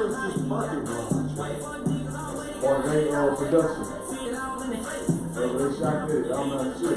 is this market run? Or they production? So they shot it, I'm not sure.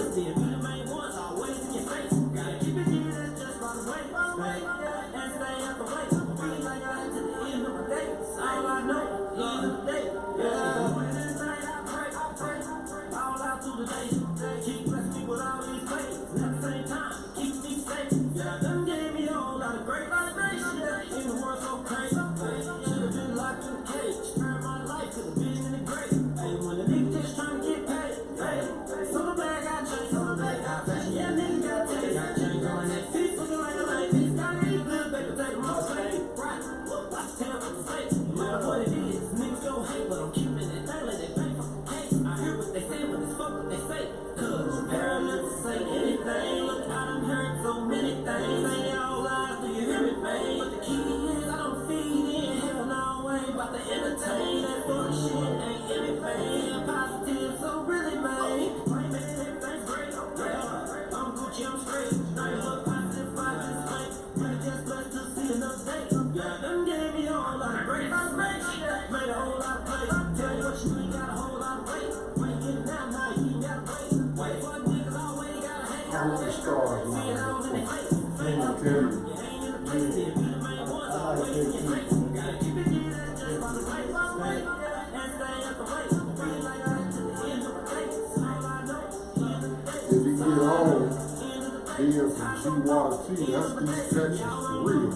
That's these Texas for real.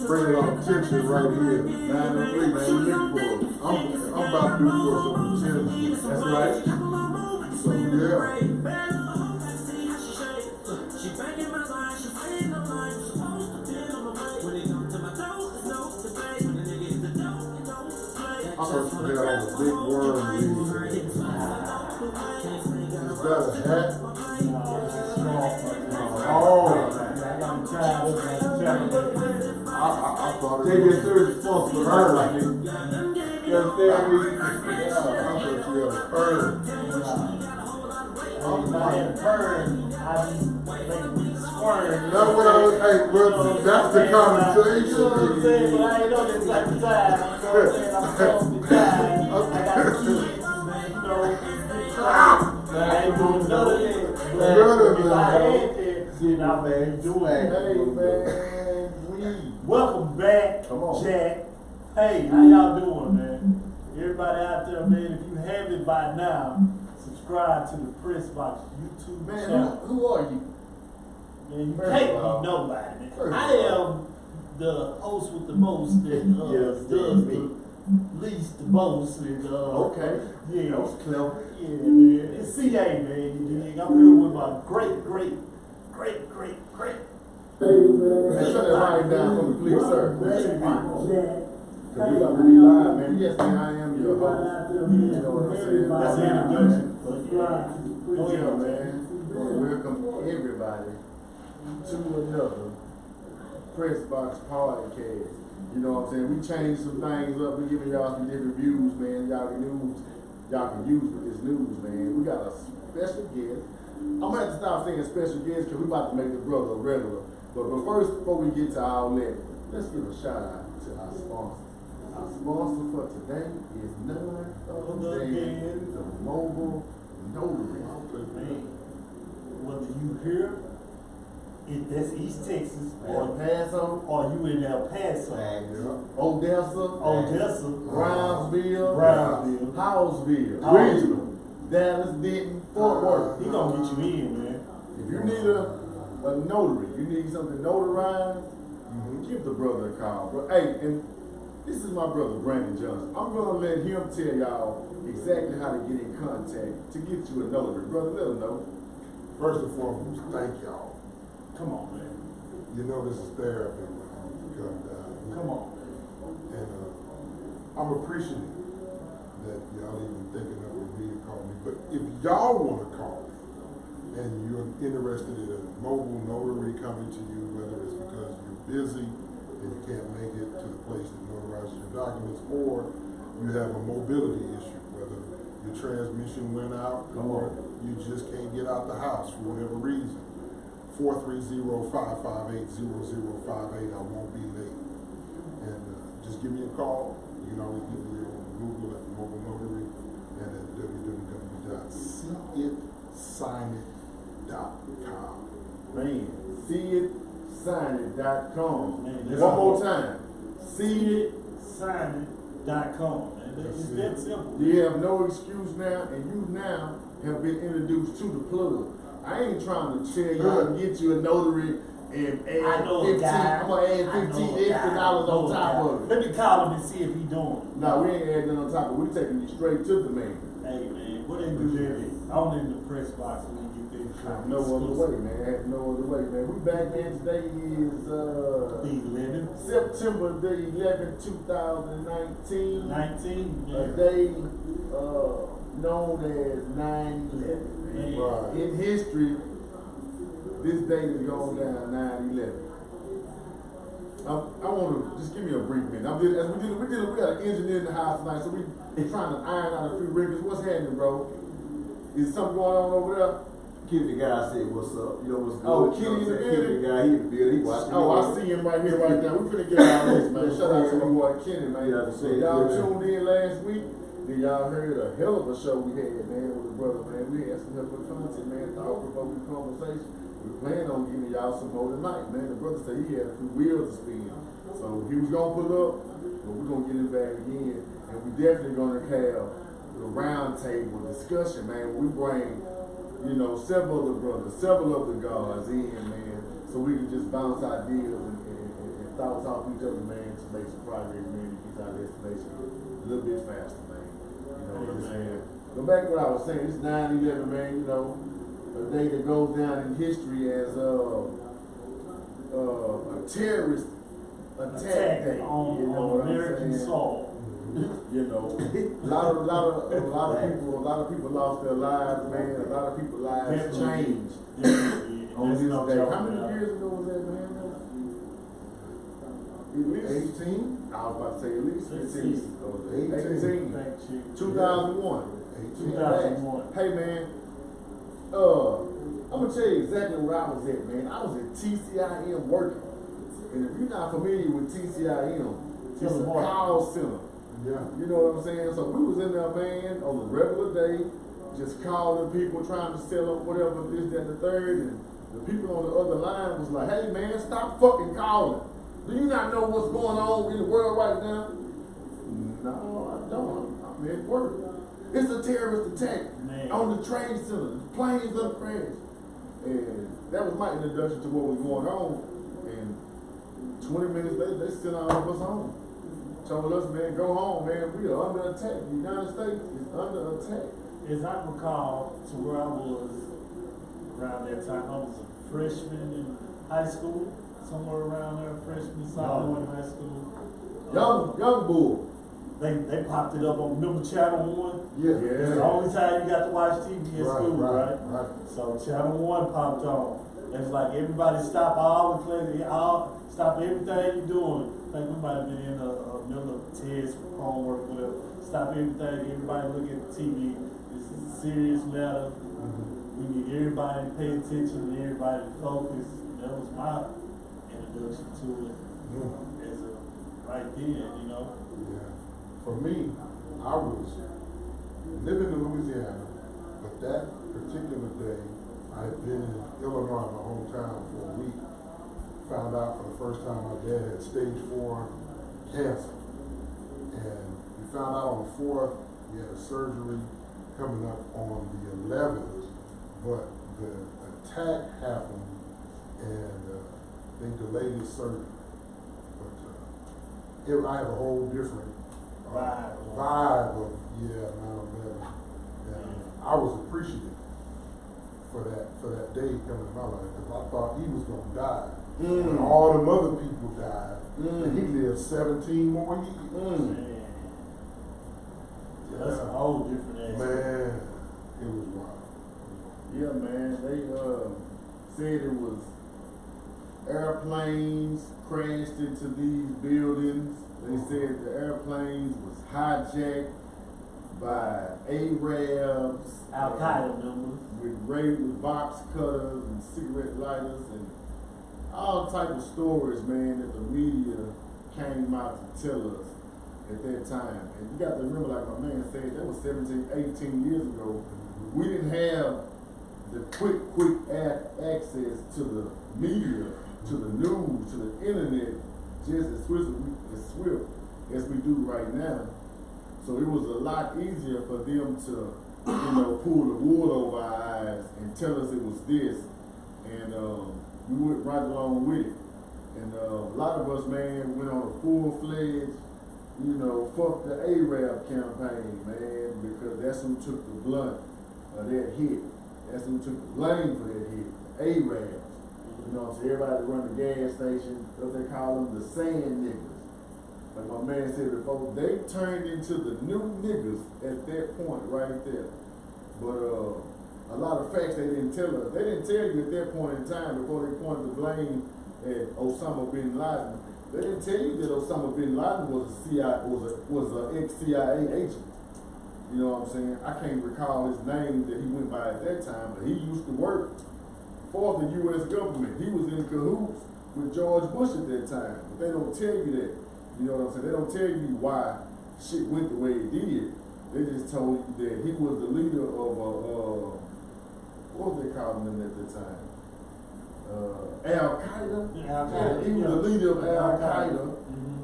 Bring it on attention right here. 903, man. I'm about to do for some attention. That's right. So yeah. I first forgot on the big worm lead. Is that a hat? Oh, I thought they get serious response for her. You understand me? Yeah, I thought you had a bird. I'm not a bird. I just make squirm. That's what I was, hey, but that's the conversation. You know what I'm saying? But I ain't on this type of time. You know what I'm saying? I'm supposed to die. I got kids, you know. I ain't doing nothing. Now, man, welcome back, Jack. Hey, how y'all doing, man? Everybody out there, man, if you haven't by now, subscribe to the Pressbox YouTube channel. Man, who are you? Man, you can't be nobody, man. I am the host with the most that does the least the most. And, okay. Yeah. That was clever. Yeah, man. It's CA, man. I'm here with my great. Hey, shut that line down for me, please, sir. Because we got to be live, man. Yes, man, I am your host. You know what I'm saying? That's an introduction. Oh, yeah, man. Welcome everybody to another Pressbox podcast. You know what I'm saying? We changed some things up. We're giving y'all some different views, man. Y'all can use with this news, man. We got a special guest. I'm going to have to stop saying special guest because we're about to make the brother a regular. But first, before we get to our outlet, let's give a shout out to our sponsor. Our sponsor for today is none other than the Mobile Notary. Whether you here, if that's East Texas, or Paso, or you in El Paso, Odessa, Brownsville, Howesville, Regional, Dallas, Denton, Fort Worth. He gonna get you in, man. If you need a notary, you need something notarized, give the brother a call. But hey, and this is my brother Brandon Johnson. I'm gonna let him tell y'all exactly how to get in contact to get you a notary. Brother, let him know. First and foremost, thank y'all. Come on, man. You know this is therapy when you come down. Come on, man. And I'm appreciative that y'all even thinking of me to call me. But if y'all want to call me and you're interested in a mobile notary coming to you, whether it's because you're busy and you can't make it to the place that notarizes your documents, or you have a mobility issue, whether your transmission went out or you just can't get out the house for whatever reason, 430-558-0058. I won't be late. And just give me a call. You can always get me on Google at Mobile Notary and at www.seeitsignit.com. Man, seeitsignit.com. Man, One more time. seeitsignit.com. It's that simple. You have no excuse now, and you now have been introduced to the plug. I ain't trying to tell you how to get you a notary and add I know a 15. guy. I'm gonna add $15 extra dollars on top of it. Let me call him and see if he doing it. No, we ain't adding nothing on top of it. We taking you straight to the man. Hey man, what they do there? I don't in the press box when you get things. No other way, man. No other way, man. We back, man. Today is The 11th, September the 11th, 2019. 19. A Yeah. day known as 9/11. Man. Right. In history, this day is going down 9/11. I want to just give me a brief minute. We got an engineer in the house tonight, so we trying to iron out a few wrinkles. What's happening, bro? Is something going on over there? Kenny the guy said, "What's up?" You know what's good? Oh, Kenny in the Kenny building? the guy, he in the building. He watching. Oh, I see him right here, right now. We finna get out of this, man. Shout out to my boy Kenny, man. Yeah, So y'all tuned in last week. Then y'all heard a hell of a show we had, man, with the brother, man. We had some hell of a content, man. Thought-provoking conversation. We plan on giving y'all some more tonight, man. The brother said he had a few wheels to spin. So he was gonna pull up, but we're gonna get him back again. And we definitely gonna have the round table discussion, man. We bring, you know, several of the brothers, several of the guys in, man, so we can just bounce ideas and thoughts off each other, man, to make some progress, man, to get our destination a little bit faster, man. You know what I'm saying? Go back to what I was saying. It's 9/11, man, you know, a day that goes down in history as a terrorist attack day. on, You know on what I'm American saying? soil. You know, a lot of people lost their lives, man. A lot of people's lives changed Definitely. on That's this what I'm day. How talking many about. years ago was that, man? At least 18. I was about to say at least 15. 18. Fact check. 2001. 2001. Hey, man. I'm gonna tell you exactly where I was at, man. I was at TCIM working. And if you're not familiar with TCIM, it's a call center. Yeah. You know what I'm saying? So we was in there, man, on a regular day, just calling people, trying to sell them whatever, this, that, and the third. And the people on the other line was like, hey, man, stop fucking calling. Do you not know what's going on in the world right now? No, I don't. I'm at work. It's a terrorist attack on the trade center. The planes up crash. And that was my introduction to what was going on. And 20 minutes later, they sent all of us home. Told us, man, go home, man. We are under attack. The United States is under attack. As I recall, to where I was around that time, I was a freshman in high school, somewhere around there, freshman, sophomore in high school. Young bull. They popped it up on, remember Channel 1? Yeah. It's the only time you got to watch TV in school, right? Right. So Channel 1 popped on. It's like everybody stop all the classes, stop everything you're doing. Like we might have been in a middle of test, homework, whatever. Stop everything, everybody look at the TV. This is a serious matter. We need everybody to pay attention and everybody to focus. That was my introduction to it as a right then, you know. Yeah. For me, I was living in Louisiana, but that particular day, I had been in Illinois, my hometown, for a week. Found out for the first time my dad had stage 4 cancer. And we found out on the 4th, he had a surgery coming up on the 11th, but the attack happened and they delayed his surgery. But I have a whole different vibe of, 9/11. And I was appreciative for that day coming in my life because I thought he was going to die. And all them other people died. And he lived 17 more years. Man. That's a whole different aspect. Man, it was wild. Yeah, man. They said it was airplanes crashed into these buildings. They said the airplanes was hijacked by Arabs, Al-Qaeda members. with box cutters and cigarette lighters and all type of stories, man, that the media came out to tell us at that time. And you got to remember, like my man said, that was 17, 18 years ago. We didn't have the quick access to the media, to the news, to the internet, just as swift as we do right now. So it was a lot easier for them to, pull the wool over our eyes and tell us it was this. And we went right along with it. And a lot of us, man, went on a full-fledged, fuck the Arab campaign, man, because that's who took the blunt of that hit. That's who took the blame for that hit, the Arabs. So everybody run the gas station, what they call them, the sand niggas. Like my man said before, they turned into the new niggas at that point right there. But a lot of facts they didn't tell us. They didn't tell you at that point in time, before they pointed the blame at Osama bin Laden. They didn't tell you that Osama bin Laden was an ex-CIA agent. You know what I'm saying? I can't recall his name that he went by at that time, but he used to work for the U.S. government. He was in cahoots with George Bush at that time. But they don't tell you that. You know what I'm saying? They don't tell you why shit went the way it did. They just told you that he was the leader of what was they calling him at the time? Al-Qaeda. Yeah, he was the leader of Al-Qaeda,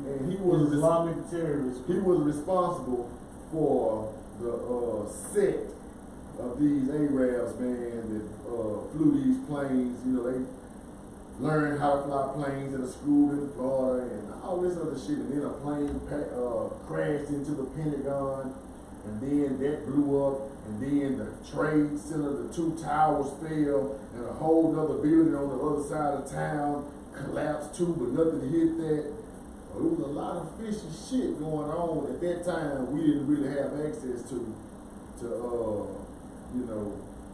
and he was Islamic terrorist. He was responsible for the sect of these Arabs, man, that flew these planes. They learned how to fly planes at a school in Florida and all this other shit. And then a plane crashed into the Pentagon, and then that blew up. And then the Trade Center, the 2 towers fell, and a whole other building on the other side of town collapsed too, but nothing hit that. It was a lot of fishy shit going on at that time. We didn't really have access to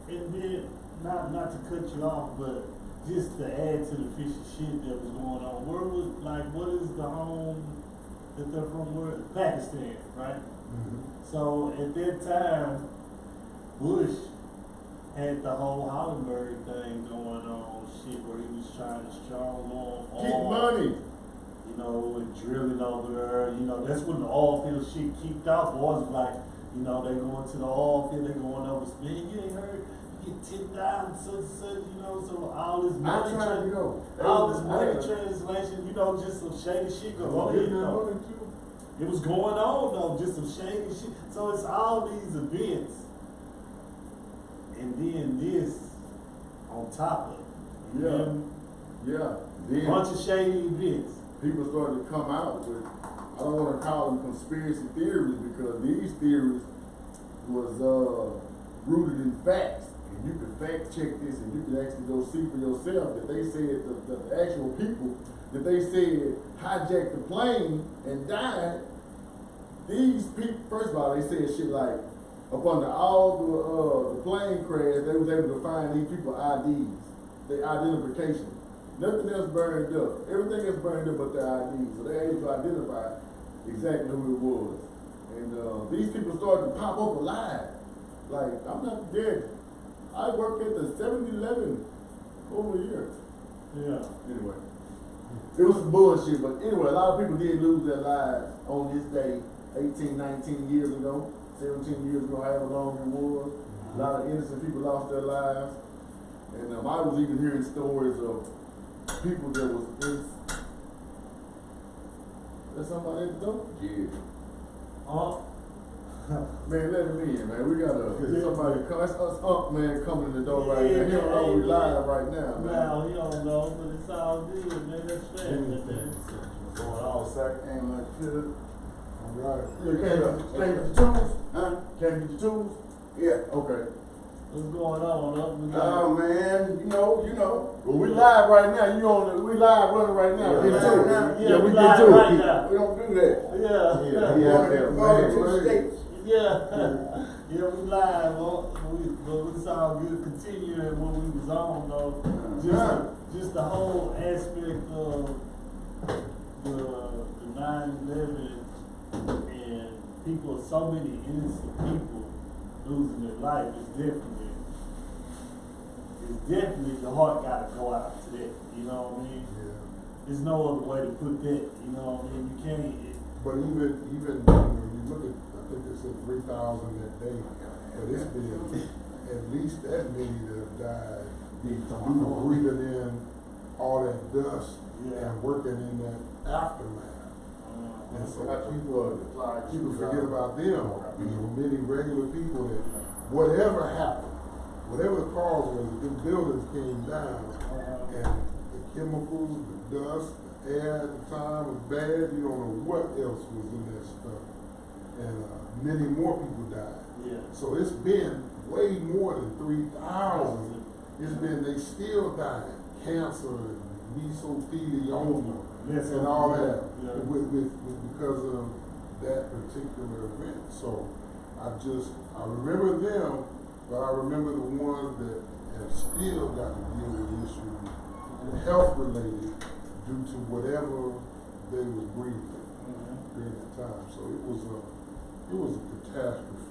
And then, not to cut you off, but just to add to the fishy shit that was going on. What is the home that they're from? Pakistan, right? So at that time, Bush had the whole Hollenberg thing going on, shit, where he was trying to strong arm get money. And drilling over there. That's when the oil field shit kicked off. Boys was like, they going to the oil field, they going over, man, you ain't heard, you get 10,000, such, so all this money, translation, just some shady shit going on. It was going on though, just some shady shit. So it's all these events. And then this on top of it. Yeah. A bunch of shady events. People started to come out with, I don't want to call them conspiracy theories, because these theories was rooted in facts. And you can fact check this, and you can actually go see for yourself that they said the actual people that they said hijacked the plane and died. These people, first of all, they said shit like, up under all the plane crash, they was able to find these people IDs, their identification. Nothing else burned up. Everything else burned up but their IDs. So they were able to identify exactly who it was. And these people started to pop up alive. Like, I'm not dead. I worked at the 7-Eleven over a year. Yeah. Anyway. It was some bullshit, but anyway, a lot of people did lose their lives on this day 18, 19 years ago, 17 years ago, however long it was. A lot of innocent people lost their lives. And I was even hearing stories of people that was in. There's somebody at the door? Yeah. Man, let him in, man. We got somebody come. That's us, man, coming in the door right now. He don't know we live right now, man. No, he don't know, but it's all good, man. That's family, man. Going all sack and like shit. All right. You can't get your tools? Huh? Can't get your tools? Yeah. Okay. What's going on, up? Oh man, you know. Well, we live right now. We live running right now. Yeah, Get to it. Yeah, we we get live to right it. now. We don't do that. Yeah. He out there, Going to man. two states. Yeah, we live, but it's all good. Continuing what we was on though, just the whole aspect of the 9/11 and people, so many innocent people losing their life is definitely the heart got to go out to that. You know what I mean? Yeah. there's no other way to put that, you know what I mean? You can't. But even when you look at, I think they said 3,000 that day, but it's been at least that many that have died due to breathing in all that dust and working in that aftermath. And so people forget about them. You know, many regular people that whatever happened, whatever the cause was, the buildings came down and the chemicals, the dust, the air at the time was bad. You don't know what else was in that stuff. And many more people died. Yeah. So it's been way more than 3,000. It's been, they still dying. Cancer and mesothelioma and all that because of that particular event. So I remember them, but I remember the ones that have still got to deal with issues, health related, due to whatever they was breathing during that time. So it was a catastrophe.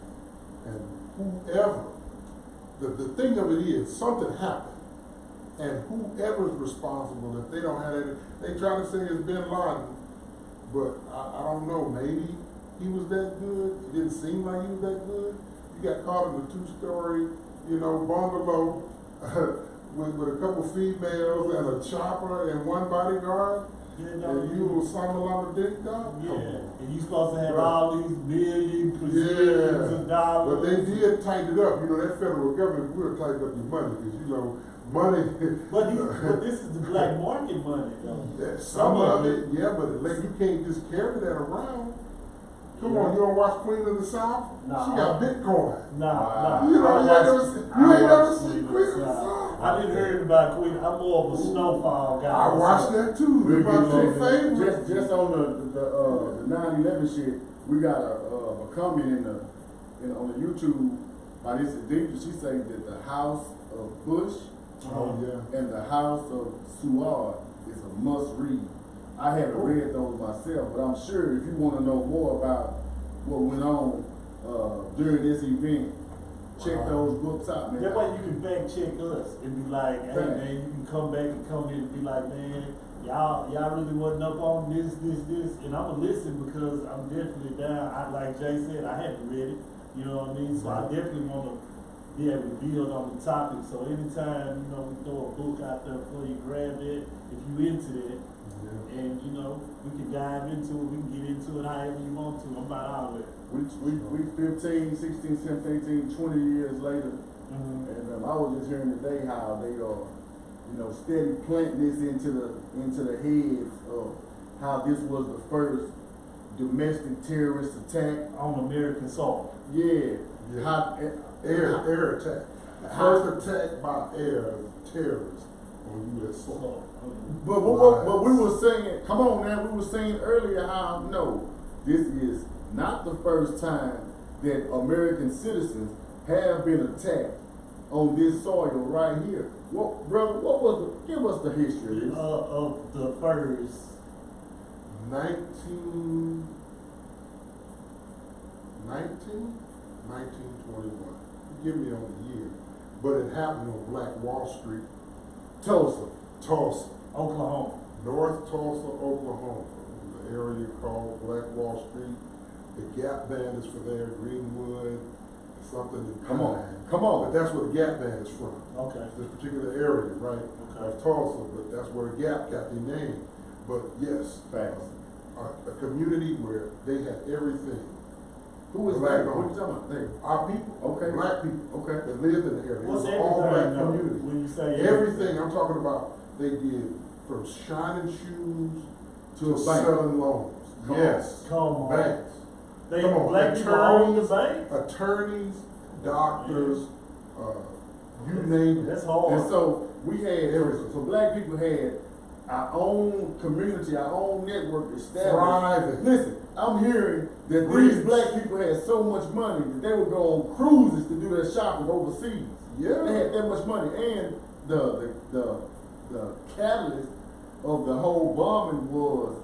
And whoever, the thing of it is, something happened. And whoever's responsible, if they don't have it, they try to say it's Bin Laden, but I don't know, maybe he was that good. It didn't seem like he was that good. You got caught in a 2-story, bungalow with a couple females and a chopper and one bodyguard. And you were Samalama Dick dog? Yeah, and you supposed to have all these millions, gazillions of dollars. But they did tighten it up. That federal government will tighten up your money because, money. But this is the black market money, though. Some of it, yeah, but you can't just carry that around. Come on, you don't watch Queen of the South? Nah. She got Bitcoin. Nah. You ain't never seen Queen of the South? I didn't hear about Queen. I'm more of a Snowfall guy. I watched that too. It's my two favorites. Just on the 9/11 shit, we got a comment on the YouTube by this addictor. She said that the house of Bush and the house of Seward is a must read. I haven't read those myself, but I'm sure if you want to know more about what went on during this event, check those books out, man. That way you can back check us and be like, hey man, you can come back and come in and be like, man, y'all really wasn't up on this, and I'm gonna listen because I'm definitely down. Like Jay said, I haven't read it, you know what I mean? So I definitely want to be able to build on the topic. So anytime, we throw a book out there for you, grab it if you into that. And we can dive into it, we can get into it however you want to. I'm about all of it. We 15, 16, 17, 18, 20 years later, and I was just hearing today how they are, steady planting this into the heads of how this was the first domestic terrorist attack on American soil. Yeah. Air attack. First attack by air terrorists on U.S. soil. But we were saying, come on now, we were saying earlier how, no, this is not the first time that American citizens have been attacked on this soil right here. Brother, give us the history of the first 1921. Give me on the year. But it happened on Black Wall Street. Tulsa. Oklahoma. North Tulsa, Oklahoma. The area called Black Wall Street. The Gap Band is for there, Greenwood, something in Come on. But that's where the Gap Band is from. Okay. This particular area, right? Okay. Of Tulsa, but that's where the Gap got their name. But yes, Facts. A community where they had everything. Who is Black that? owned. What are you talking about? Our people, Okay. Black people, Okay. that lived in the area. What's It was all black everything, though, community. when you say Everything I'm talking about, they did from shining shoes To to a bank. selling loans. Yes. Come on. Banks. They Come on. black people own the Attorneys, bank? attorneys, doctors, you name it. That's hard. And so we had, Everything. so black people had our own community, our own network established. Thriving. Listen, I'm hearing that Rich. these black people had so much money that they would go on cruises to do their shopping overseas. Yeah. They had that much money, and the catalyst of the whole bombing was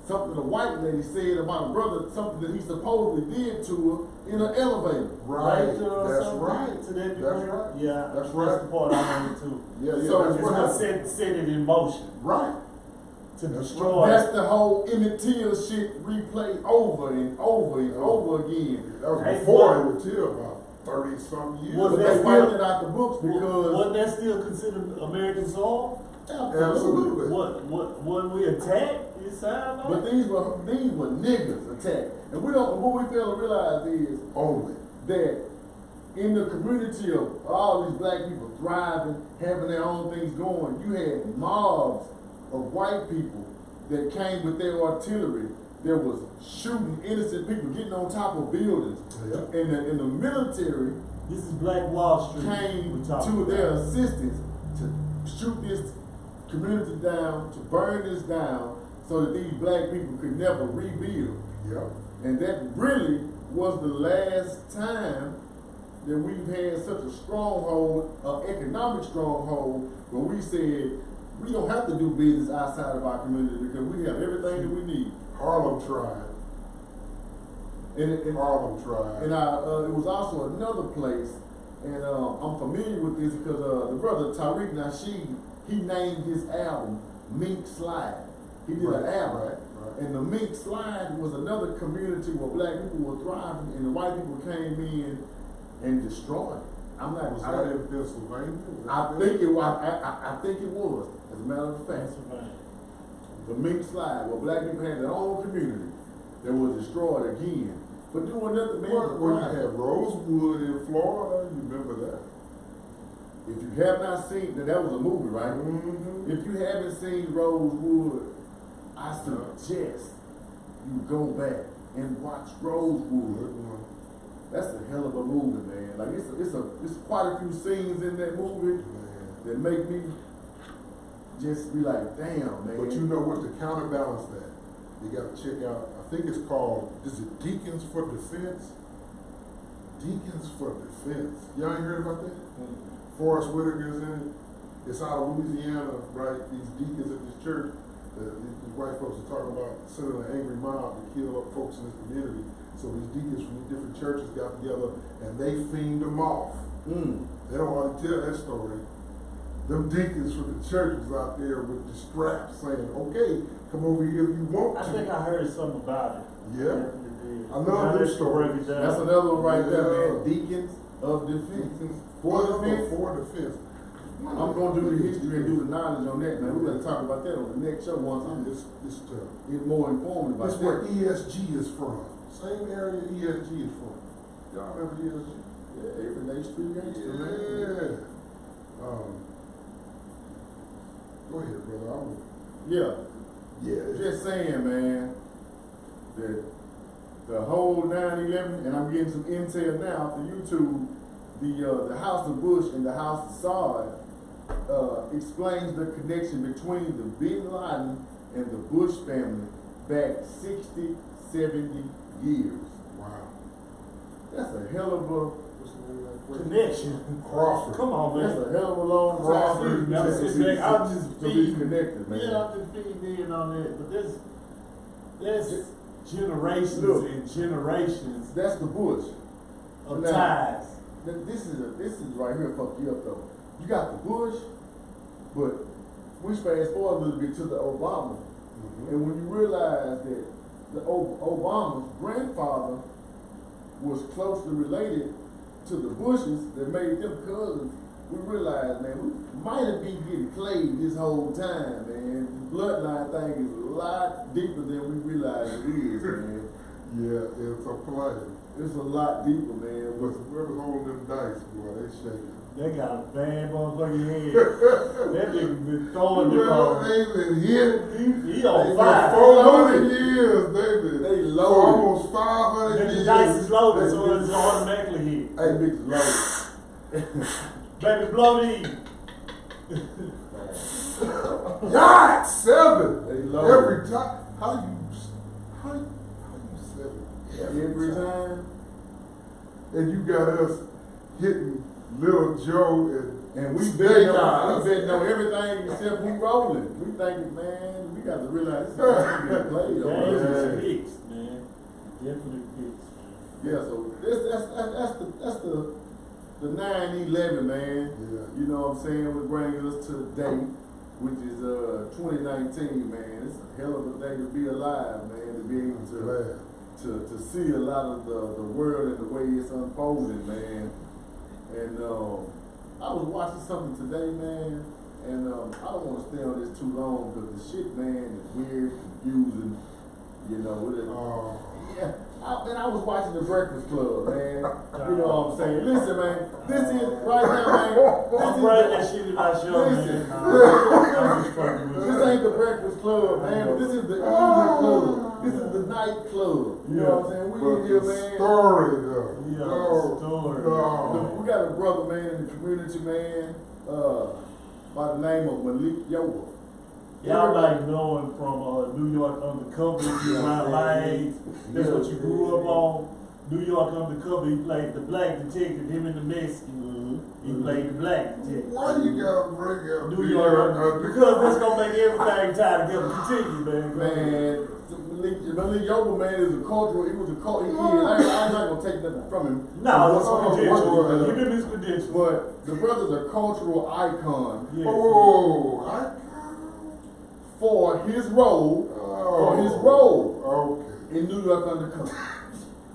something the white lady said about a brother, something that he supposedly did to her in an elevator. Right. Right, That's something right. To that degree. That's right. Yeah, That's right. the part I wanted to. Yeah, So that's It's what what happened. set it in motion. Right. to destroy. That's the whole Emmett Till shit replayed over and over and over again. That was Hey, before what- Emmett Till, about 30-something years. Was But that they still- wiped it out the books because Wasn't that still considered American soil? Absolutely. When we attacked, it sounded like. But these were niggas attacked. And what we fail to realize is Only. that in the community of all these black people thriving, having their own things going, you had mobs of white people that came with their artillery that was shooting innocent people, getting on top of buildings. Yeah. And the military This is Black Wall Street. came we're talking to about. their assistance to shoot this community down, to burn this down, so that these black people could never rebuild. Yep. And that really was the last time that we've had such a stronghold, an economic stronghold, where we said we don't have to do business outside of our community because we have everything that we need. Harlem tried. Harlem tried. And it was also another place, and I'm familiar with this because the brother Tariq Nasheed, he named his album Mink Slide. He did an album. Right. And the Mink Slide was another community where black people were thriving and the white people came in and destroyed it. Was that in Pennsylvania? I think it was. I think it was. As a matter of fact, the Mink Slide, where black people had their own community that was destroyed again. But doing nothing, man. Where you had Rosewood in Florida, you remember that? If you have not seen that was a movie, right? Mm-hmm. If you haven't seen Rosewood, I suggest you go back and watch Rosewood. Good one. That's a hell of a movie, man. Like it's quite a few scenes in that movie that make me just be like, damn, man. But you know what, to counterbalance that, you gotta check out, I think it's called, is it Deacons for Defense? Deacons for Defense. Y'all ain't heard about that? Forrest Whitaker's in it. It's out of Louisiana, right? These deacons at this church, these white folks are talking about sending an angry mob to kill up folks in this community. So these deacons from these different churches got together and they fiend them off. They don't want to tell that story. Them deacons from the church was out there with the straps saying, okay, come over here if you want to. I think I heard something about it. Yeah. I Now love them let's stories. break it down. That's another one right there, Yeah. man. Deacons of Defense. Deacons For defense. For defense. I'm gonna do the history and do the knowledge on that, man. We're gonna talk about that on the next show once I'm It's tough. get more informed about That's where that. ESG is from. Same area ESG is from. Y'all remember ESG? Yeah, everyday street gangster, man. Yeah. Go ahead, brother. Yeah. Yeah. Just saying, man, that the whole 9/11, and I'm getting some intel now for YouTube, the House of Bush and the House of Saud explains the connection between the Bin Laden and the Bush family back 60, 70 years. Wow. That's a hell of a Connection. Crawford. Come on, That's man. a hell of a long Crawford. time Now, to sit be- back. I'll just to be feed. connected, man. Yeah, I'm just feeding in on that. But there's generations Look. and generations That's the Bush. of Now, ties. This is right here fuck you up though. You got the Bush, but we fast forward a little bit to the Obama, and when you realize that the Obama's grandfather was closely related to the Bushes that made them cousins, we realized, man, we might have been getting played this whole time, man. The bloodline thing is a lot deeper than we realize it is, man. Yeah, it's a polite. It's a lot deeper, man. But whoever's holding them dice, boy, they shaking. They got a bad motherfucking head. That nigga been throwing the Well, ball. they've been hit. He on They've fire. been 400 years, baby. They loaded. Almost 500 And years. the dice is loaded, so it's automatically hit. Hey, bitch, loaded. Baby, blow these. God, 7. They loaded. Every time. How you 7? Every time. And you got us hitting Little Joe And we Snake bet Eyes. on everything except we rolling. We thinking, man, we got to realize this is not getting played on. Games Man. is fixed, man. Definitely fixed, man. Yeah, so that's the 9/11, man. Yeah. You know what I'm saying? What brings us to today. which is 2019, man. It's a hell of a day to be alive, man. To be able to see a lot of the world and the way it's unfolding, man. And I was watching something today, man, and I don't want to stay on this too long because the shit, man, is weird, confusing. You know, yeah. I was watching The Breakfast Club, man. You know what I'm saying? Listen, man, this is right now, man. I'm glad that shit is not show, listen, man. this ain't The Breakfast Club, man. But this is the evening club. This is the night club. You know what I'm saying? We in here, man. Story, though. We got a brother, man, in the community, man, by the name of Malik Yoba. Y'all like knowing from New York Undercover, you around my age. That's what you grew up on. New York Undercover, he played the black detective, him and the Mexican. He played the black detective. Why you gotta bring up New York? Because that's gonna make everything tie together. Continue, man. Man, Malik Yoba, man, is a cultural. He was a cultural. I'm not gonna take nothing from him. No, that's credentials. Give him his credentials. But the brother's a cultural icon. Yes. For his role, in New York Undercover.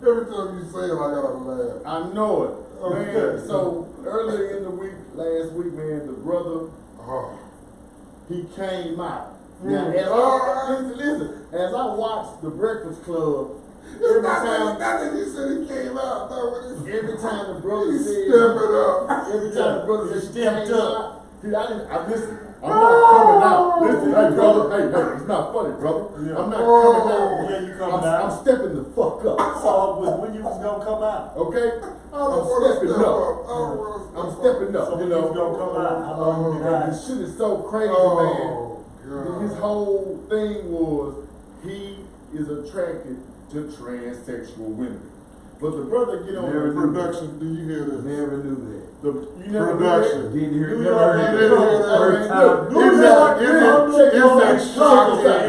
Every time you say it, I gotta laugh. I know it. Man, so earlier in the week, last week, man, the brother, he came out. Now, listen, as I watched The Breakfast Club, every time you said he came out, every time the brother said, step it up. every time the brother said, Stepped came up. out, dude, listen. I'm not coming out. Listen, hey brother, hey, it's not funny, brother. Yeah. I'm not coming out. Yeah, you coming out. I'm stepping the fuck up. So when you was gonna come out? Okay? I'm stepping up. So You when you was gonna come out? How long you And got? this shit is so crazy, man. His whole thing was he is attracted to transsexual women. But the brother get on The the production, do you hear this? Never knew that. You never Production. Didn't hear New never York, heard New York, that. First time.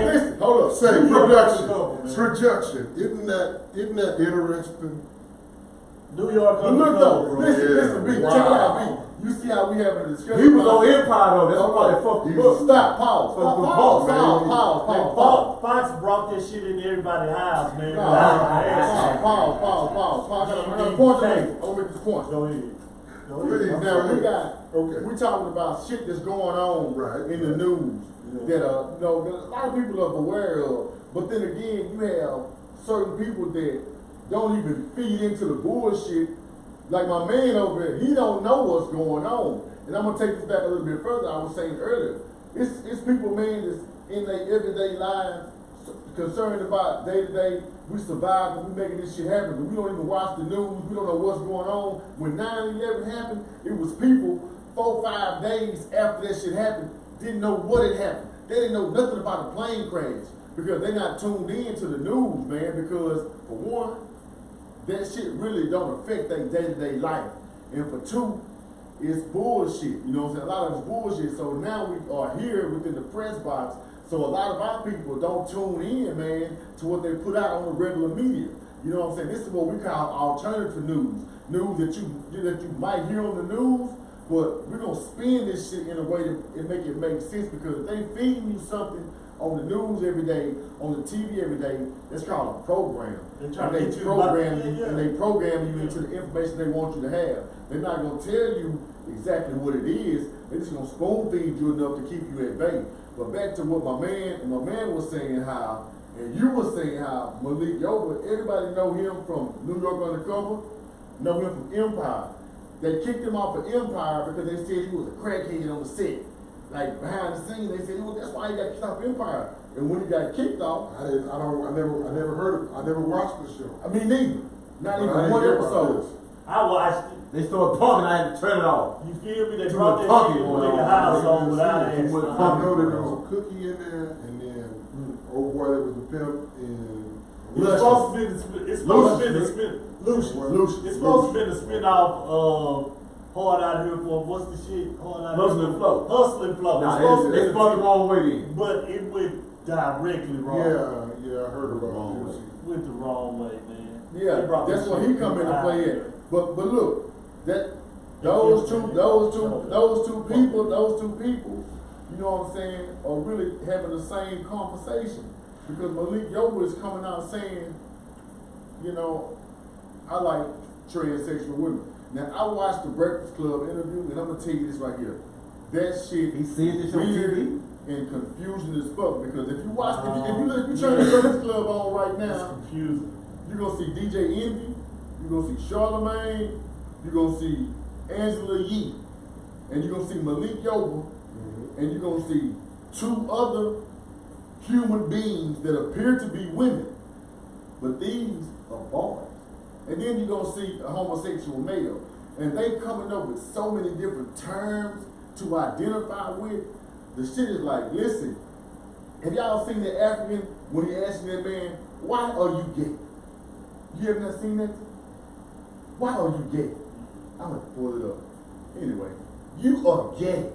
Listen, hold up. Say production, man. production. Isn't that interesting? New York But look though, Undercover, bro. listen, B, check it Wow. out, B. You see how we having a discussion? He was on about- Empire though. That's why they fucked you. Look, stop, pause. Fuck the Pause, boss, man. pause. Fox brought that shit into everybody's house, man. Pause. I got a point to make. I'll make this point. Go ahead. Now we talking about shit that's going on in the news that a lot of people are aware of. But then again, you have certain people that don't even feed into the bullshit. Like my man over there, he don't know what's going on. And I'm gonna take this back a little bit further. I was saying earlier, it's people, man, that's in their everyday lives concerned about day to day. We survive and we making this shit happen, but we don't even watch the news. We don't know what's going on. When 9/11 happened, it was people 4-5 days after that shit happened didn't know what had happened. They didn't know nothing about a plane crash because they're not tuned in to the news, man. Because for one, that shit really don't affect their day-to-day life. And for two, it's bullshit. You know what I'm saying? A lot of it's bullshit. So now we are here within the press box. So a lot of our people don't tune in, man, to what they put out on the regular media. You know what I'm saying? This is what we call alternative news. News that you might hear on the news, but we're gonna spin this shit in a way that it make sense, because if they feeding you something on the news every day, on the TV every day, that's called a program. And they program you into the information they want you to have. They're not gonna tell you exactly what it is. They're just gonna spoon feed you enough to keep you at bay. But back to what my man was saying, how, and you were saying how Malik Yoba, everybody know him from New York Undercover, know him from Empire. They kicked him off of Empire because they said he was a crackhead on the set. Like behind the scenes, they said, well, that's why he got kicked off Empire. And when he got kicked off, I never heard of it. I never watched the show. I mean, neither. Not I even didn't one hear about episode. this. I watched it. They started talking, I had to turn it off. You feel me? They Too brought much that talking shit going in the on. household without Too asking. much I know that there was a cookie in there, and then old boy that was the pimp, and It's supposed to be the spin-off of Hard Out Here for, what's the shit? Hard Out Hustle Here and Flow. Hustle and Flow. Nah, It's supposed to they be- spun the wrong way then. But it went directly wrong. yeah, I heard about Wrong this. way. Went the wrong way, man. Yeah, They brought that's this what shit he come into out play here. in. But look, those two people, you know what I'm saying, are really having the same conversation. Because Malik Yoba is coming out saying, you know, I like transsexual women. Now, I watched the Breakfast Club interview, and I'm gonna tell you this right here. That shit He said this on weird TV? and confusing as fuck. Because if you watch, if you turn the Breakfast Club on right It's now, confusing. you're gonna see DJ Envy, you're gonna see Charlamagne, you're gonna see Angela Yee, and you're gonna see Malik Yoba, and you're gonna see two other human beings that appear to be women, but these are boys. And then you're gonna see a homosexual male, and they coming up with so many different terms to identify with. The shit is like, listen, have y'all seen the African when he asked that man, why are you gay? You have not seen that? Why are you gay? I'm gonna pull it up. Anyway, you are gay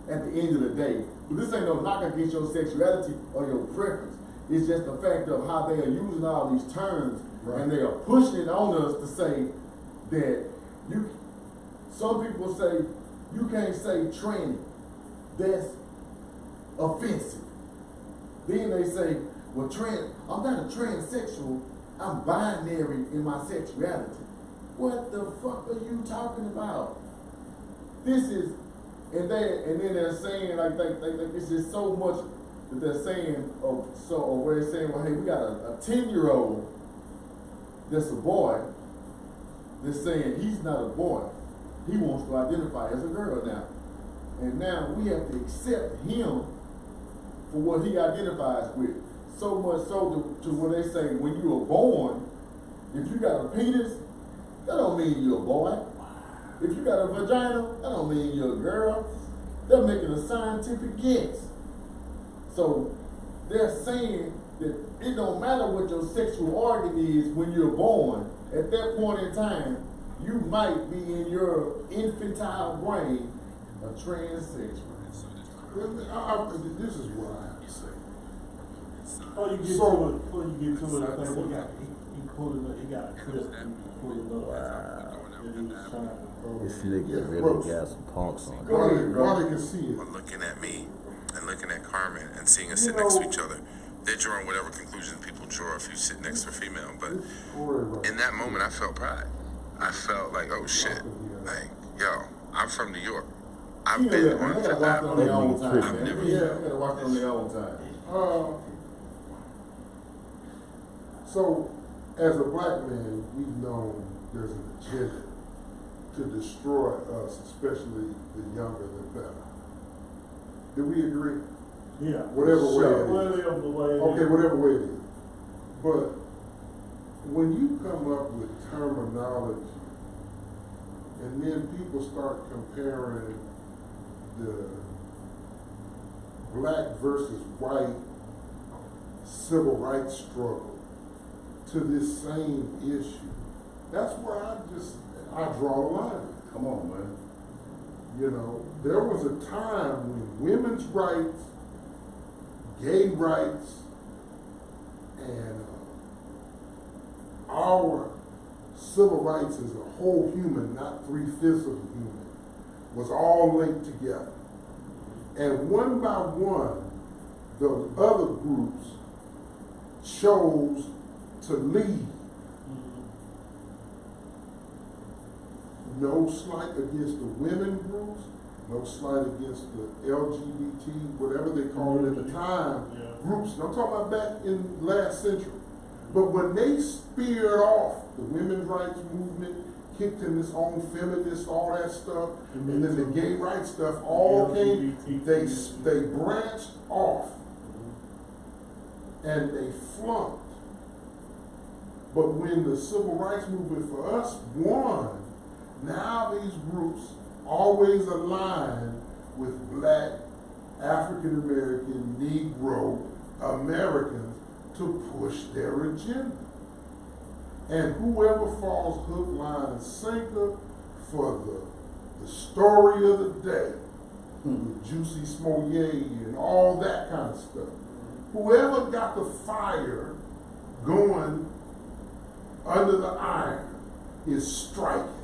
at the end of the day. But this ain't no knock against your sexuality or your preference. It's just the fact of how they are using all these terms, Right. and they are pushing it on us to say that you. Some people say you can't say tranny. That's offensive. Then they say, well, I'm not a transsexual. I'm binary in my sexuality. What the fuck are you talking about? This is, and then they're saying like this is so much that they're saying or where they're saying, well, hey, we got a 10-year-old that's a boy that's saying he's not a boy. He wants to identify as a girl now. And now we have to accept him for what he identifies with. So much so to when they say when you were born, if you got a penis, that don't mean you're a boy. If you got a vagina, that don't mean you're a girl. They're making a scientific guess. So they're saying that it don't matter what your sexual organ is when you're born. At that point in time, you might be in your infantile brain a transsexual. This is what I have to say. Before you get to it, I think he pulled it up. He got a clip. He pulled it up. And he was trying to. This nigga really got some punks on. Why they can see it. Or looking at me and looking at Carmen and seeing us sit next to each other. They're drawing whatever conclusions people draw if you sit next to a female. But in that moment, I felt pride. I felt like, oh shit, like, yo, I'm from New York. I've been on Fifth Avenue. I've never. Yeah, I gotta watch it on their own time. So, as a black man, we've known there's an agenda to destroy us, especially the younger the better. Do we agree? Yeah. Whatever way it is. Whatever way it is. Okay, whatever way it is. But when you come up with terminology and then people start comparing the black versus white civil rights struggle to this same issue, that's where I draw the line. Come on, man. You know, there was a time when women's rights, gay rights, and our civil rights as a whole human, not 3/5 of a human, was all linked together. And one by one, the other groups chose to lead. No slight against the women groups, no slight against the LGBT, whatever they called it at the time, groups. And I'm talking about back in last century. But when they speared off the women's rights movement, kicked in this own feminist, all that stuff, and then the gay rights stuff all came, they branched off and they flunked. But when the civil rights movement for us won, now these groups always align with black, African American, Negro, Americans to push their agenda. And whoever falls hook, line, and sinker for the story of the day, with Juicy Smollett and all that kind of stuff, whoever got the fire going under the iron is striking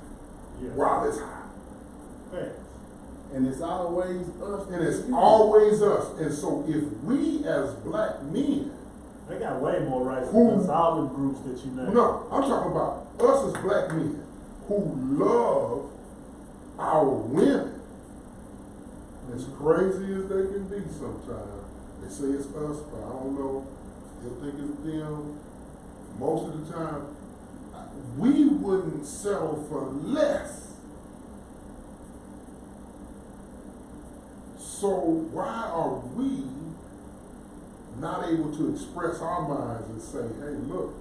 while it's hot. Thanks. And it's always us. And it's always us. And so if we as black men, They got way more rights Who- than all them groups that you named. no, I'm talking about us as black men who love our women, as crazy as they can be sometimes. They say it's us, but I don't know. They'll think it's them. Most of the time, we wouldn't settle for less. So why are we not able to express our minds and say, hey, look,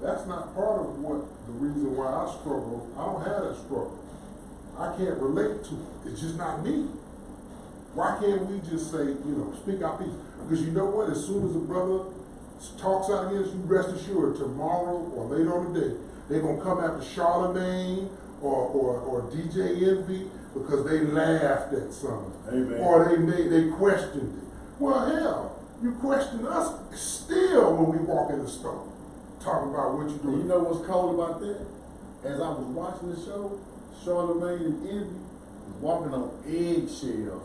that's not part of what the reason why I struggle. I don't have that struggle. I can't relate to it. It's just not me. Why can't we just say, speak our piece? Because you know what? As soon as a brother talks out against you, rest assured, tomorrow or later on the day, they're going to come after Charlemagne or DJ Envy because they laughed at something. Amen. Or they questioned it. Well, hell, you question us still when we walk in the store, talking about what you're And doing. you know what's cold about that? As I was watching the show, Charlemagne and Envy was walking on eggshells,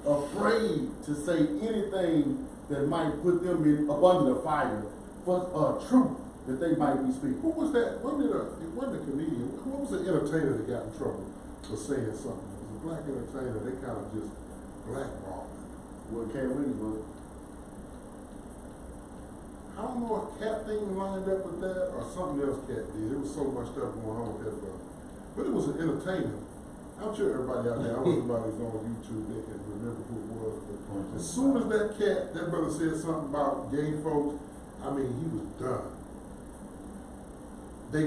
afraid to say anything that might put them up under the fire for truth that they might be speaking. Who was that? Wasn't a comedian. What was the entertainer that got in trouble for saying something? It was a black entertainer. They kind of just blackballed him. Well, Cat Williams was. I don't know if Cat thing lined up with that or something else Cat did. There was so much stuff going on with that brother. But it was an entertainer. I'm sure everybody out there, I don't know everybody's on YouTube, they can remember who it was. But as soon as that brother said something about gay folks, I mean, he was done. They